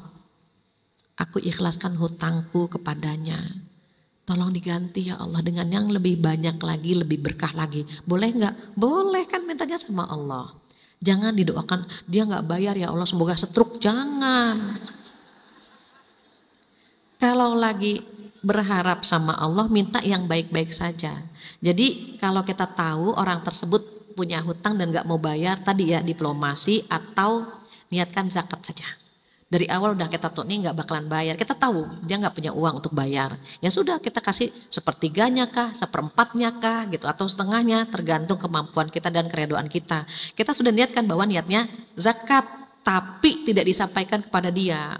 aku ikhlaskan hutangku kepadanya. Tolong diganti ya Allah dengan yang lebih banyak lagi, lebih berkah lagi. Boleh nggak? Boleh kan, mintanya sama Allah. Jangan didoakan dia nggak bayar ya Allah semoga stroke, jangan. Kalau lagi berharap sama Allah, minta yang baik-baik saja. Jadi kalau kita tahu orang tersebut punya hutang dan gak mau bayar, tadi ya diplomasi atau niatkan zakat saja. Dari awal udah kita tahu nih gak bakalan bayar, kita tahu dia gak punya uang untuk bayar. Ya sudah, kita kasih sepertiganya kah, seperempatnya kah gitu, atau setengahnya, tergantung kemampuan kita dan keredoan kita. Kita sudah niatkan bahwa niatnya zakat, tapi tidak disampaikan kepada dia.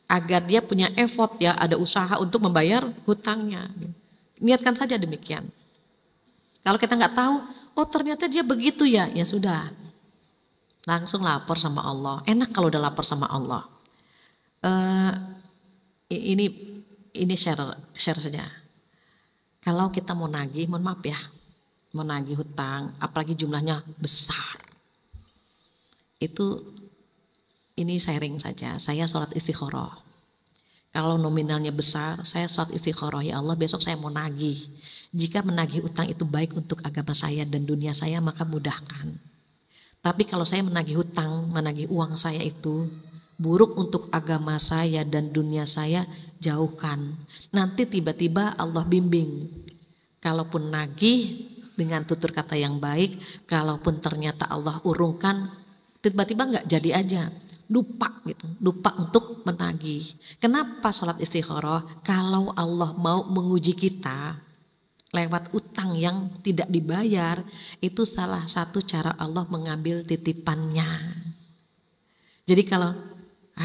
Agar dia punya effort ya, ada usaha untuk membayar hutangnya. Niatkan saja demikian. Kalau kita nggak tahu, oh ternyata dia begitu ya, ya sudah. Langsung lapor sama Allah. Enak kalau udah lapor sama Allah. Ini share saja. Kalau kita mau nagih, mohon maaf ya, mau nagih hutang, apalagi jumlahnya besar. Ini sharing saja, saya sholat istikharah. Kalau nominalnya besar, saya sholat istikharah, ya Allah besok saya mau nagih. Jika menagih utang itu baik untuk agama saya dan dunia saya, maka mudahkan. Tapi kalau saya menagih hutang, menagih uang saya itu buruk untuk agama saya dan dunia saya, jauhkan. Nanti tiba-tiba Allah bimbing. Kalaupun nagih dengan tutur kata yang baik, kalaupun ternyata Allah urungkan, tiba-tiba nggak jadi aja. lupa gitu, lupa untuk menagih. Kenapa sholat istikharah? Kalau Allah mau menguji kita lewat utang yang tidak dibayar, itu salah satu cara Allah mengambil titipannya. Jadi kalau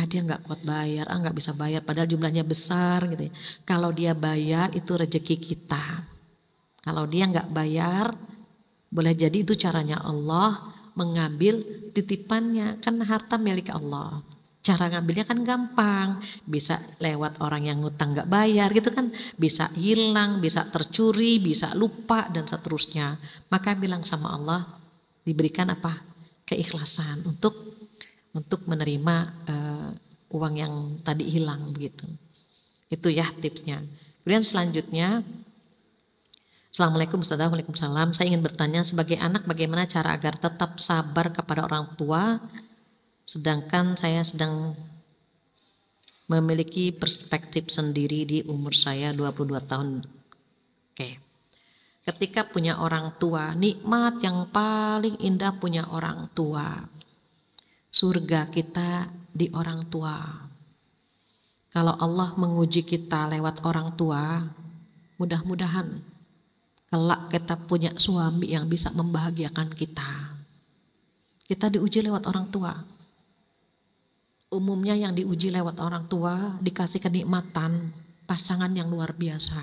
dia nggak kuat bayar, nggak bisa bayar, padahal jumlahnya besar gitu ya. Kalau dia bayar itu rezeki kita. Kalau dia nggak bayar, boleh jadi itu caranya Allah mengambil titipannya, kan harta milik Allah. Cara ngambilnya kan gampang, bisa lewat orang yang ngutang nggak bayar gitu kan, bisa hilang, bisa tercuri, bisa lupa dan seterusnya. Maka bilang sama Allah, diberikan apa? Keikhlasan untuk menerima uang yang tadi hilang begitu. Itu ya tipsnya. Kemudian selanjutnya, Assalamualaikum Ustazah. Waalaikumsalam. Saya ingin bertanya, sebagai anak bagaimana cara agar tetap sabar kepada orang tua sedangkan saya sedang memiliki perspektif sendiri di umur saya 22 tahun. Oke. Ketika punya orang tua, nikmat yang paling indah punya orang tua. Surga kita di orang tua. Kalau Allah menguji kita lewat orang tua, mudah-mudahan kelak kita punya suami yang bisa membahagiakan kita. Kita diuji lewat orang tua. Umumnya yang diuji lewat orang tua dikasih kenikmatan pasangan yang luar biasa.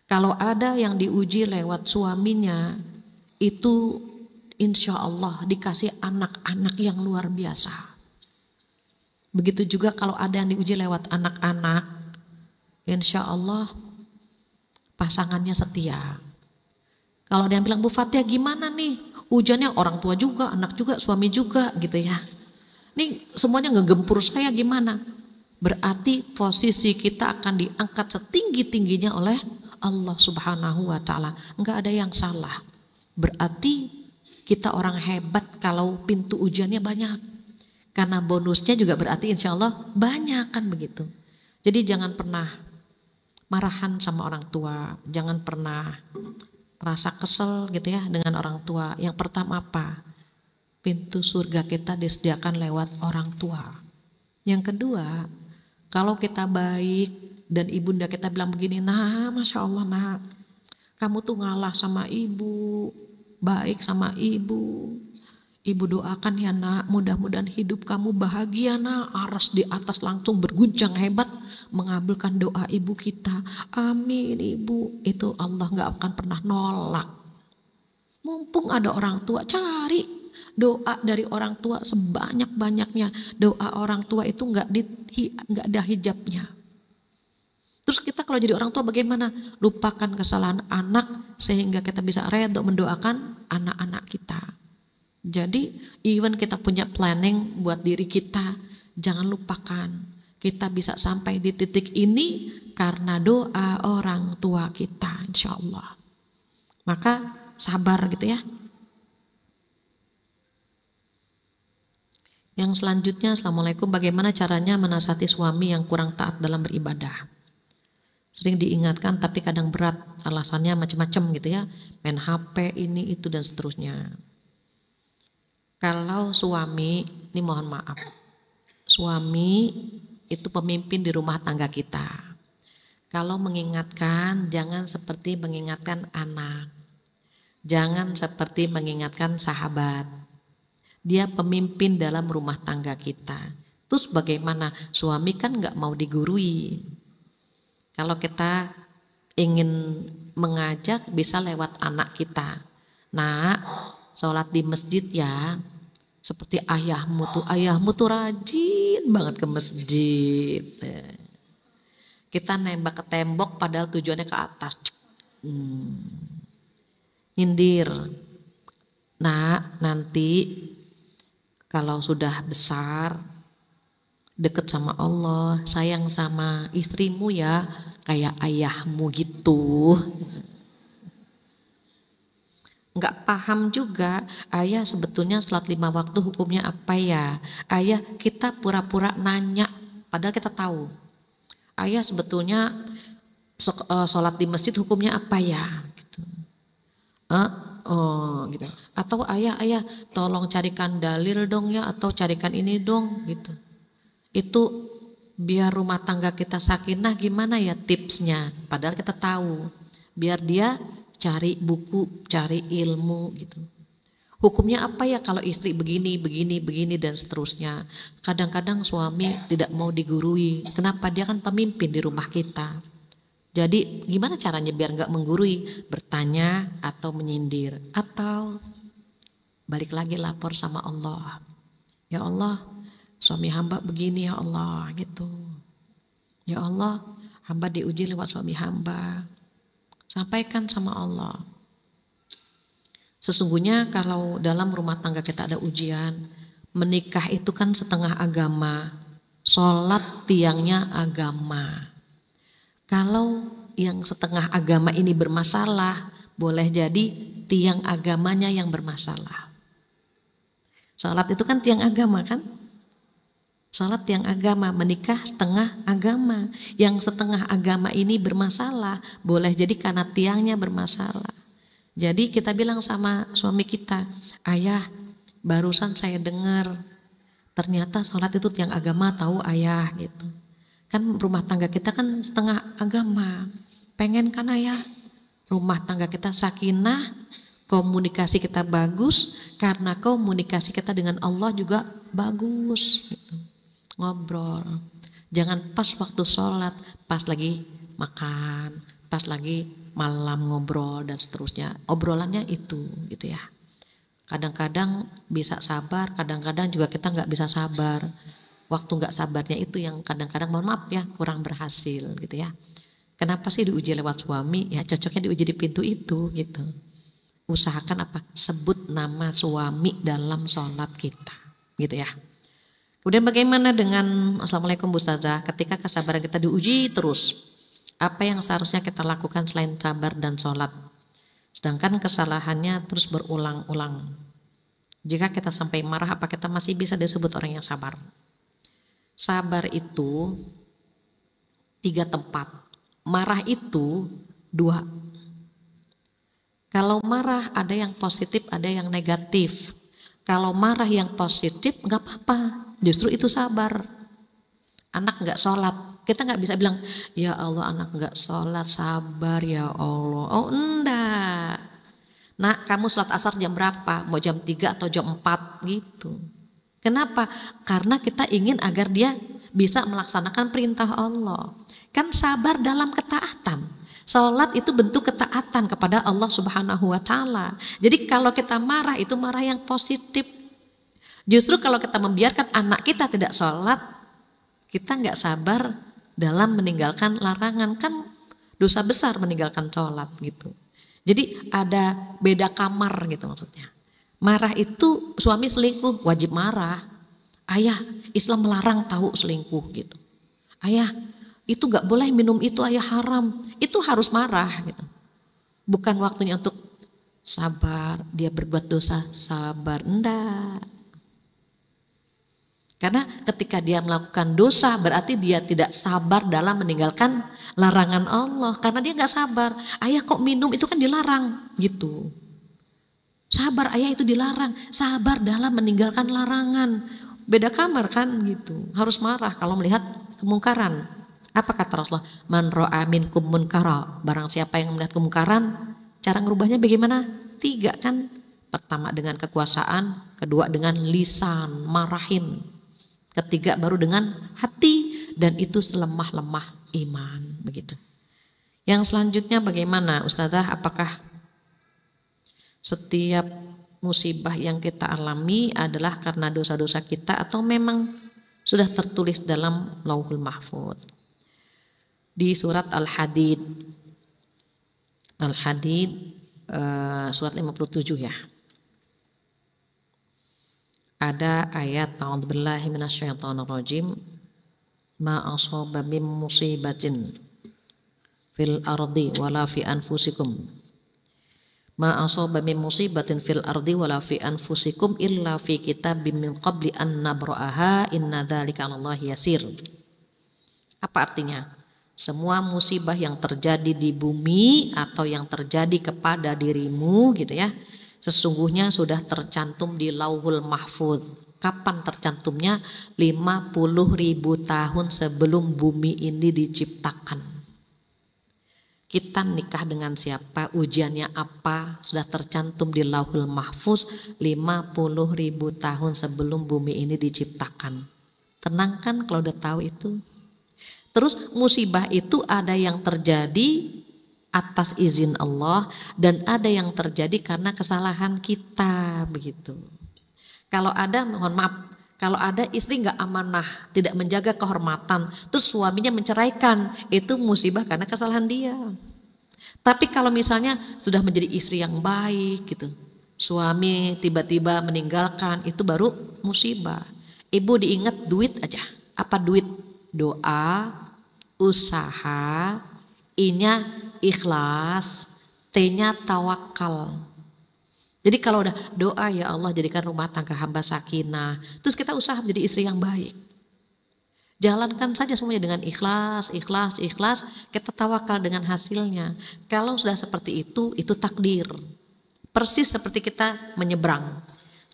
Kalau ada yang diuji lewat suaminya, itu insya Allah dikasih anak-anak yang luar biasa. Begitu juga kalau ada yang diuji lewat anak-anak, insya Allah pasangannya setia. Kalau ada yang bilang, Bu Fatia gimana nih? Ujiannya orang tua juga, anak juga, suami juga gitu ya. Nih semuanya ngegempur saya gimana? Berarti posisi kita akan diangkat setinggi-tingginya oleh Allah Subhanahu wa Ta'ala. Enggak ada yang salah. Berarti kita orang hebat kalau pintu ujiannya banyak. Karena bonusnya juga berarti insya Allah banyak kan begitu. Jadi jangan pernah marahan sama orang tua. Jangan pernah merasa kesel gitu ya dengan orang tua. Yang pertama apa? Pintu surga kita disediakan lewat orang tua. Yang kedua, kalau kita baik dan ibunda kita bilang begini, nah Masya Allah nak, kamu tuh ngalah sama ibu, baik sama ibu. Ibu doakan ya nak, mudah-mudahan hidup kamu bahagia nak. Aras di atas langsung berguncang hebat mengabulkan doa ibu kita. Amin ibu. Itu Allah gak akan pernah nolak. Mumpung ada orang tua, cari doa dari orang tua sebanyak-banyaknya. Doa orang tua itu nggak ada hijabnya. Terus kita kalau jadi orang tua bagaimana? Lupakan kesalahan anak sehingga kita bisa rela untuk mendoakan anak-anak kita. Jadi even kita punya planning buat diri kita, jangan lupakan kita bisa sampai di titik ini karena doa orang tua kita, insya Allah. Maka sabar gitu ya. Yang selanjutnya, Assalamualaikum, bagaimana caranya menasihati suami yang kurang taat dalam beribadah? Sering diingatkan tapi kadang berat, alasannya macam-macam gitu ya, main HP ini itu dan seterusnya. Kalau suami, ini mohon maaf, suami itu pemimpin di rumah tangga kita. Kalau mengingatkan jangan seperti mengingatkan anak, jangan seperti mengingatkan sahabat. Dia pemimpin dalam rumah tangga kita. Terus bagaimana? Suami kan gak mau digurui. Kalau kita ingin mengajak bisa lewat anak kita. Nak, sholat di masjid ya. Seperti ayahmu tuh rajin banget ke masjid. Kita nembak ke tembok padahal tujuannya ke atas. Nyindir. Nak, nanti kalau sudah besar, deket sama Allah, sayang sama istrimu ya, kayak ayahmu gitu. Enggak paham juga, ayah sebetulnya salat 5 waktu hukumnya apa ya? Ayah kita pura-pura nanya, padahal kita tahu. Ayah sebetulnya sholat di masjid hukumnya apa ya? Gitu. Oh gitu. Atau ayah tolong carikan dalil dong ya, atau carikan ini dong gitu. Itu biar rumah tangga kita sakinah gimana ya tipsnya? Padahal kita tahu. Biar dia cari buku, cari ilmu gitu. Hukumnya apa ya kalau istri begini, dan seterusnya. Kadang-kadang suami tidak mau digurui. Kenapa? Dia kan pemimpin di rumah kita. Jadi gimana caranya biar nggak menggurui? Bertanya atau menyindir. Atau balik lagi lapor sama Allah. Ya Allah, suami hamba begini ya Allah gitu. Ya Allah, hamba diuji lewat suami hamba. Sampaikan sama Allah. Sesungguhnya kalau dalam rumah tangga kita ada ujian, menikah itu kan setengah agama, sholat tiangnya agama. Kalau yang setengah agama ini bermasalah, boleh jadi tiang agamanya yang bermasalah. Sholat itu kan tiang agama kan? Sholat tiang agama, menikah setengah agama. Yang setengah agama ini bermasalah, boleh jadi karena tiangnya bermasalah. Jadi kita bilang sama suami kita, ayah barusan saya dengar ternyata sholat itu tiang agama, tahu ayah gitu. Kan rumah tangga kita kan setengah agama, pengen kan ayah rumah tangga kita sakinah, komunikasi kita bagus, karena komunikasi kita dengan Allah juga bagus gitu. Ngobrol, jangan pas waktu sholat, pas lagi makan, pas lagi malam ngobrol dan seterusnya. Obrolannya itu gitu ya. Kadang-kadang bisa sabar, kadang-kadang juga kita nggak bisa sabar. Waktu nggak sabarnya itu yang kadang-kadang mohon maaf ya kurang berhasil gitu ya. Kenapa sih diuji lewat suami? Ya cocoknya diuji di pintu itu gitu. Usahakan apa? Sebut nama suami dalam sholat kita gitu ya. Kemudian bagaimana dengan Assalamualaikum Bu Ustazah, ketika kesabaran kita diuji terus, apa yang seharusnya kita lakukan selain sabar dan sholat? Sedangkan kesalahannya terus berulang-ulang. Jika kita sampai marah, apa kita masih bisa disebut orang yang sabar? Sabar itu 3 tempat. Marah itu 2. Kalau marah ada yang positif, ada yang negatif. Kalau marah yang positif nggak apa-apa, justru itu sabar. Anak nggak sholat, kita nggak bisa bilang, ya Allah anak nggak sholat, sabar ya Allah. Oh enggak. Nak kamu sholat asar jam berapa? Mau jam 3 atau jam 4 gitu. Kenapa? Karena kita ingin agar dia bisa melaksanakan perintah Allah. Kan sabar dalam ketaatan. Sholat itu bentuk ketaatan kepada Allah Subhanahu wa Ta'ala. Jadi kalau kita marah itu marah yang positif. Justru kalau kita membiarkan anak kita tidak sholat, kita nggak sabar dalam meninggalkan larangan, kan dosa besar meninggalkan sholat gitu. Jadi ada beda kamar gitu maksudnya. Marah itu suami selingkuh wajib marah. Ayah, Islam melarang tahu selingkuh gitu. Ayah, itu gak boleh minum itu, ayah haram. Itu harus marah gitu. Bukan waktunya untuk sabar, dia berbuat dosa, sabar. Enggak. Karena ketika dia melakukan dosa berarti dia tidak sabar dalam meninggalkan larangan Allah. Karena dia gak sabar. Ayah kok minum itu kan dilarang gitu. Sabar ayah itu dilarang. Sabar dalam meninggalkan larangan. Beda kamar kan gitu. Harus marah kalau melihat kemungkaran. Apa kata Rasulullah? Man ra'a minkum munkara. Barang siapa yang melihat kemungkaran, cara ngerubahnya bagaimana? 3 kan. Pertama dengan kekuasaan, kedua dengan lisan, marahin. Ketiga baru dengan hati, dan itu selemah-lemah iman begitu. Yang selanjutnya bagaimana Ustazah? Apakah setiap musibah yang kita alami adalah karena dosa-dosa kita atau memang sudah tertulis dalam Lauhul Mahfuz? Di surat Al-Hadid surat 57 ya. Ada ayat a'udzubillahi minasyaitonirrajim, ma asaba min musibatin fil ardi wala fi anfusikum, ma asaba min musibatin fil ardi wala fi anfusikum illa fi kitabim min qabli an nabra'aha inna dzalika 'alallahi yasir. Apa artinya? Semua musibah yang terjadi di bumi atau yang terjadi kepada dirimu gitu ya, sesungguhnya sudah tercantum di Lauhul Mahfuz. Kapan tercantumnya? 50.000 tahun sebelum bumi ini diciptakan. Kita nikah dengan siapa, ujiannya apa, sudah tercantum di Lauhul Mahfuz 50.000 tahun sebelum bumi ini diciptakan. Tenang kan kalau udah tahu itu? Terus musibah itu ada yang terjadi atas izin Allah dan ada yang terjadi karena kesalahan kita begitu. Kalau ada, mohon maaf, kalau ada istri nggak amanah, tidak menjaga kehormatan, terus suaminya menceraikan, itu musibah karena kesalahan dia. Tapi kalau misalnya sudah menjadi istri yang baik gitu, suami tiba-tiba meninggalkan, itu baru musibah. Ibu diingat duit aja, apa duit? Doa, usaha, I-nya ikhlas, T-nya tawakal. Jadi kalau udah doa, ya Allah jadikan rumah tangga hamba sakinah, terus kita usaha menjadi istri yang baik. Jalankan saja semuanya dengan ikhlas, ikhlas, ikhlas, kita tawakal dengan hasilnya. Kalau sudah seperti itu takdir. Persis seperti kita menyeberang,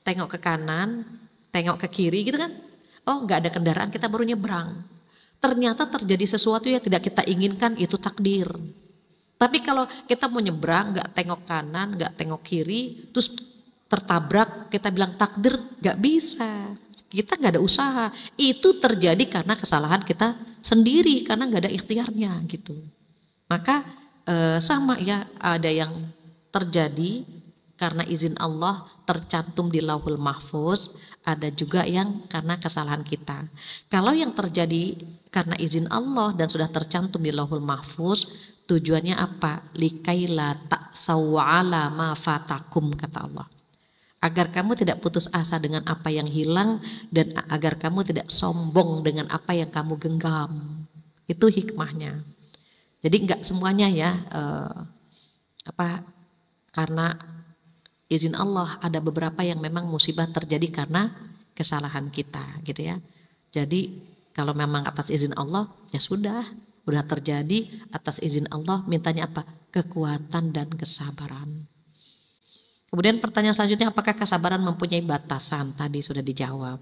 tengok ke kanan, tengok ke kiri gitu kan. Oh nggak ada kendaraan, kita baru nyebrang. Ternyata terjadi sesuatu yang tidak kita inginkan, itu takdir. Tapi kalau kita mau nyebrang, gak tengok kanan, gak tengok kiri, terus tertabrak, kita bilang takdir, gak bisa. Kita gak ada usaha. Itu terjadi karena kesalahan kita sendiri, karena gak ada ikhtiarnya gitu. Maka sama ya, ada yang terjadi karena izin Allah tercantum di Lauhul Mahfuz, ada juga yang karena kesalahan kita. Kalau yang terjadi karena izin Allah dan sudah tercantum di Lauhul Mahfuz, tujuannya apa? Likaila ta'saw 'ala ma fatakum, kata Allah. Agar kamu tidak putus asa dengan apa yang hilang dan agar kamu tidak sombong dengan apa yang kamu genggam. Itu hikmahnya. Jadi enggak semuanya ya karena izin Allah, ada beberapa yang memang musibah terjadi karena kesalahan kita gitu ya. Jadi kalau memang atas izin Allah ya sudah terjadi atas izin Allah, mintanya apa? Kekuatan dan kesabaran. Kemudian pertanyaan selanjutnya, apakah kesabaran mempunyai batasan? Tadi sudah dijawab.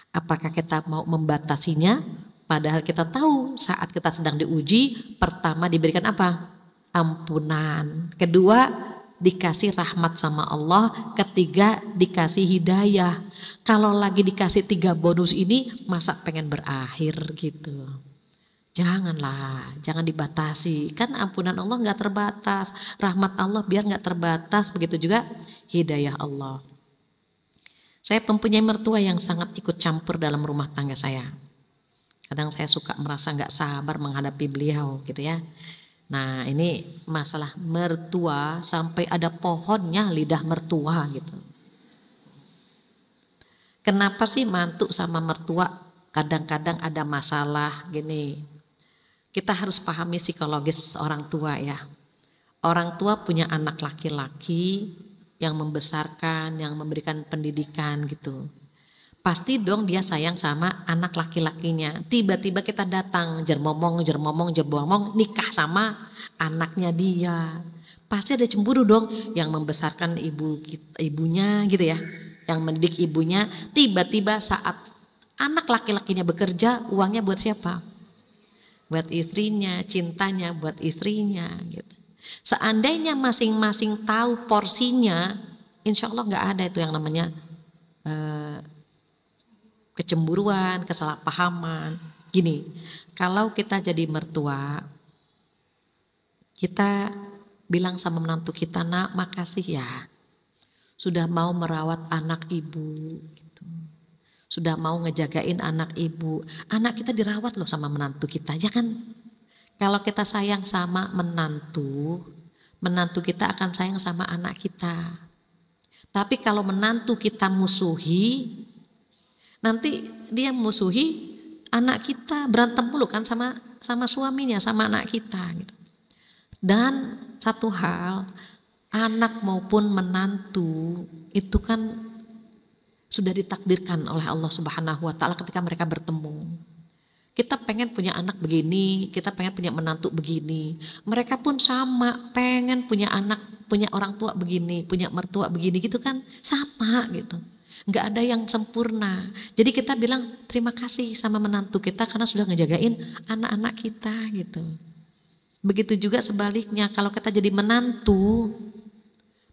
Apakah kita mau membatasinya? Padahal kita tahu saat kita sedang diuji, pertama diberikan apa? Ampunan. Kedua, dikasih rahmat sama Allah. Ketiga, dikasih hidayah. Kalau lagi dikasih 3 bonus ini, masa pengen berakhir gitu. Janganlah, jangan dibatasi. Kan ampunan Allah gak terbatas, rahmat Allah biar gak terbatas, begitu juga hidayah Allah. Saya mempunyai mertua yang sangat ikut campur dalam rumah tangga saya. Kadang saya suka merasa gak sabar menghadapi beliau gitu ya. Nah ini masalah mertua sampai ada pohonnya lidah mertua gitu. Kenapa sih mantu sama mertua kadang-kadang ada masalah gini? Kita harus pahami psikologis orang tua ya. Orang tua punya anak laki-laki yang membesarkan, yang memberikan pendidikan gitu. Pasti dong dia sayang sama anak laki-lakinya. Tiba-tiba kita datang jermomong nikah sama anaknya dia. Pasti ada cemburu dong, yang membesarkan ibunya gitu ya. Yang mendidik ibunya, tiba-tiba saat anak laki-lakinya bekerja, uangnya buat siapa? Buat istrinya, cintanya buat istrinya gitu. Seandainya masing-masing tahu porsinya, insya Allah gak ada itu yang namanya kecemburuan, kesalahpahaman. Gini, kalau kita jadi mertua, kita bilang sama menantu kita, nak makasih ya sudah mau merawat anak ibu gitu. Sudah mau ngejagain anak ibu. Anak kita dirawat loh sama menantu kita, ya kan? Kalau kita sayang sama menantu, menantu kita akan sayang sama anak kita. Tapi kalau menantu kita musuhi, nanti dia musuhi anak kita, berantem mulu kan sama suaminya, sama anak kita gitu. Dan satu hal, anak maupun menantu itu kan sudah ditakdirkan oleh Allah Subhanahu wa taala ketika mereka bertemu. Kita pengen punya anak begini, kita pengen punya menantu begini. Mereka pun sama, pengen punya anak, punya orang tua begini, punya mertua begini gitu kan, sama gitu. Nggak ada yang sempurna. Jadi kita bilang terima kasih sama menantu kita karena sudah ngejagain anak-anak kita gitu. Begitu juga sebaliknya, kalau kita jadi menantu,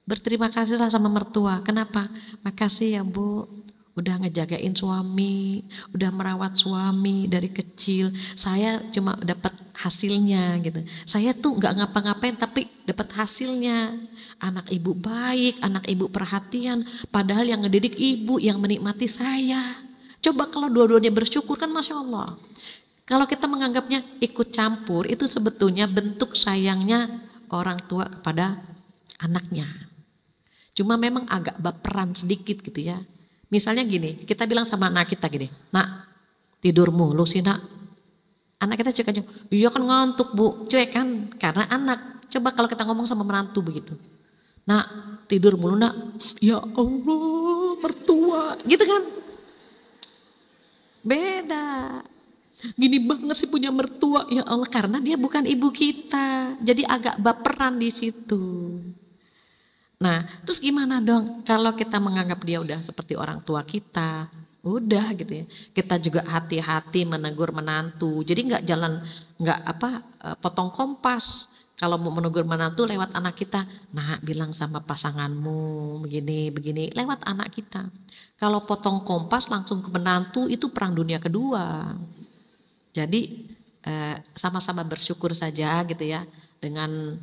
berterima kasihlah sama mertua. Kenapa? Makasih ya Bu, udah ngejagain suami, udah merawat suami dari kecil. Saya cuma dapat hasilnya gitu. Saya tuh nggak ngapa-ngapain tapi dapat hasilnya. Anak ibu baik, anak ibu perhatian. Padahal yang ngedidik ibu, yang menikmati saya. Coba kalau dua-duanya bersyukur kan Masya Allah. Kalau kita menganggapnya ikut campur, itu sebetulnya bentuk sayangnya orang tua kepada anaknya. Cuma memang agak baperan sedikit gitu ya. Misalnya gini, kita bilang sama anak kita gini, nak tidur mulu sih nak. Anak kita cuek aja, iya kan ngantuk Bu, cuek kan karena anak. Coba kalau kita ngomong sama menantu begitu, nak tidur mulu nak, ya Allah mertua gitu kan. Beda. Gini banget sih punya mertua, ya Allah karena dia bukan ibu kita. Jadi agak baperan di situ. Nah, terus gimana dong kalau kita menganggap dia udah seperti orang tua kita, udah gitu ya. Kita juga hati-hati menegur menantu. Jadi nggak potong kompas. Kalau mau menegur menantu lewat anak kita, nah bilang sama pasanganmu begini lewat anak kita. Kalau potong kompas langsung ke menantu itu perang dunia kedua. Jadi sama-sama bersyukur saja gitu ya dengan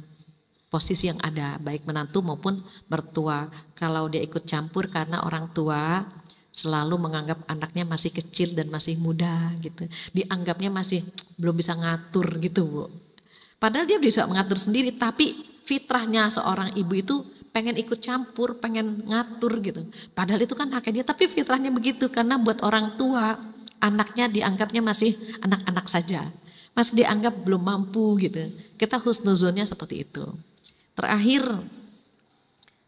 posisi yang ada, baik menantu maupun mertua. Kalau dia ikut campur karena orang tua selalu menganggap anaknya masih kecil dan masih muda gitu. Dianggapnya masih belum bisa ngatur gitu Bu. Padahal dia bisa mengatur sendiri, tapi fitrahnya seorang ibu itu pengen ikut campur, pengen ngatur gitu. Padahal itu kan haknya dia, tapi fitrahnya begitu karena buat orang tua anaknya dianggapnya masih anak-anak saja. Masih dianggap belum mampu gitu. Kita husnuzonnya seperti itu. Terakhir,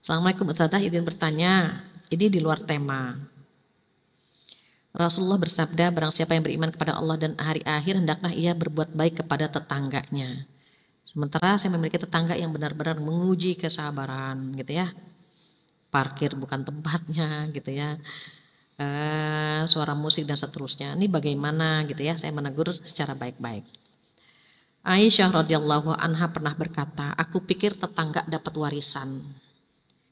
Assalamualaikum Ustazah, izin bertanya, ini di luar tema. Rasulullah bersabda, barang siapa yang beriman kepada Allah dan hari akhir, hendaklah ia berbuat baik kepada tetangganya. Sementara saya memiliki tetangga yang benar-benar menguji kesabaran gitu ya. Parkir bukan tempatnya gitu ya. Suara musik dan seterusnya. Ini bagaimana gitu ya, saya menegur secara baik-baik. Aisyah radhiyallahu anha pernah berkata, aku pikir tetangga dapat warisan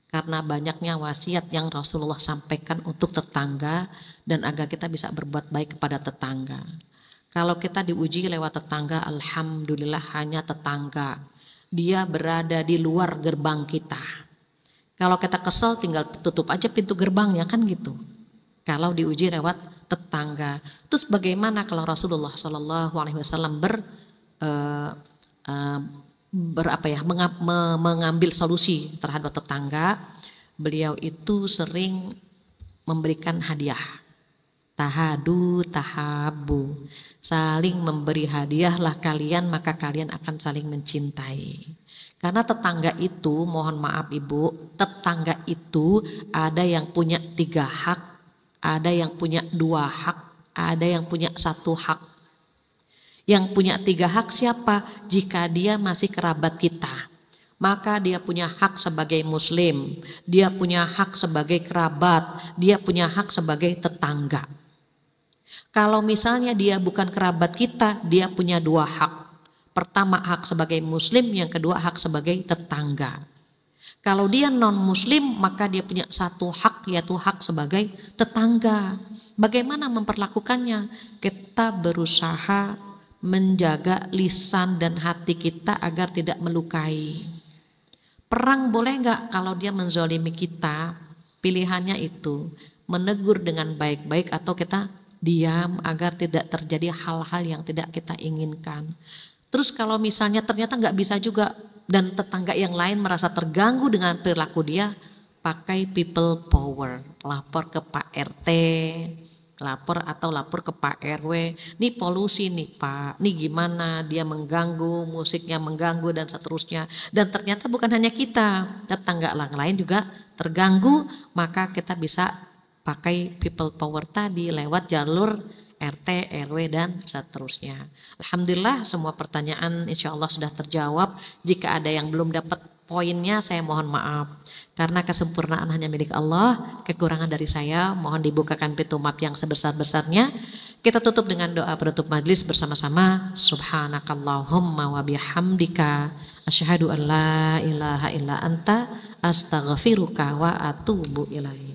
karena banyaknya wasiat yang Rasulullah sampaikan untuk tetangga dan agar kita bisa berbuat baik kepada tetangga. Kalau kita diuji lewat tetangga, alhamdulillah hanya tetangga. Dia berada di luar gerbang kita. Kalau kita kesel tinggal tutup aja pintu gerbangnya kan gitu. Kalau diuji lewat tetangga. Terus bagaimana kalau Rasulullah SAW mengambil solusi terhadap tetangga? Beliau itu sering memberikan hadiah. Tahadu tahabu, saling memberi hadiahlah kalian maka kalian akan saling mencintai. Karena tetangga itu, mohon maaf Ibu, tetangga itu ada yang punya 3 hak, ada yang punya 2 hak, ada yang punya 1 hak. Yang punya 3 hak siapa? Jika dia masih kerabat kita, maka dia punya hak sebagai muslim, dia punya hak sebagai kerabat, dia punya hak sebagai tetangga. Kalau misalnya dia bukan kerabat kita, dia punya 2 hak. Pertama hak sebagai muslim, yang kedua hak sebagai tetangga. Kalau dia non muslim maka dia punya 1 hak, yaitu hak sebagai tetangga. Bagaimana memperlakukannya? Kita berusaha menjaga lisan dan hati kita agar tidak melukai. Perang boleh enggak kalau dia menzolimi kita? Pilihannya itu, menegur dengan baik-baik atau kita diam agar tidak terjadi hal-hal yang tidak kita inginkan. Terus kalau misalnya ternyata nggak bisa juga dan tetangga yang lain merasa terganggu dengan perilaku dia, pakai people power, lapor ke Pak RT, lapor ke Pak RW, nih polusi nih Pak, nih gimana dia mengganggu, musiknya mengganggu dan seterusnya. Dan ternyata bukan hanya kita, tetangga yang lain juga terganggu, maka kita bisa pakai people power tadi lewat jalur RT, RW, dan seterusnya. Alhamdulillah semua pertanyaan insya Allah sudah terjawab. Jika ada yang belum dapat poinnya saya mohon maaf. Karena kesempurnaan hanya milik Allah, kekurangan dari saya mohon dibukakan pintu maaf yang sebesar-besarnya. Kita tutup dengan doa penutup majlis bersama-sama. Subhanakallahumma wa bihamdika asyhadu an la ilaha illa anta astaghfiruka wa atubu ilaik.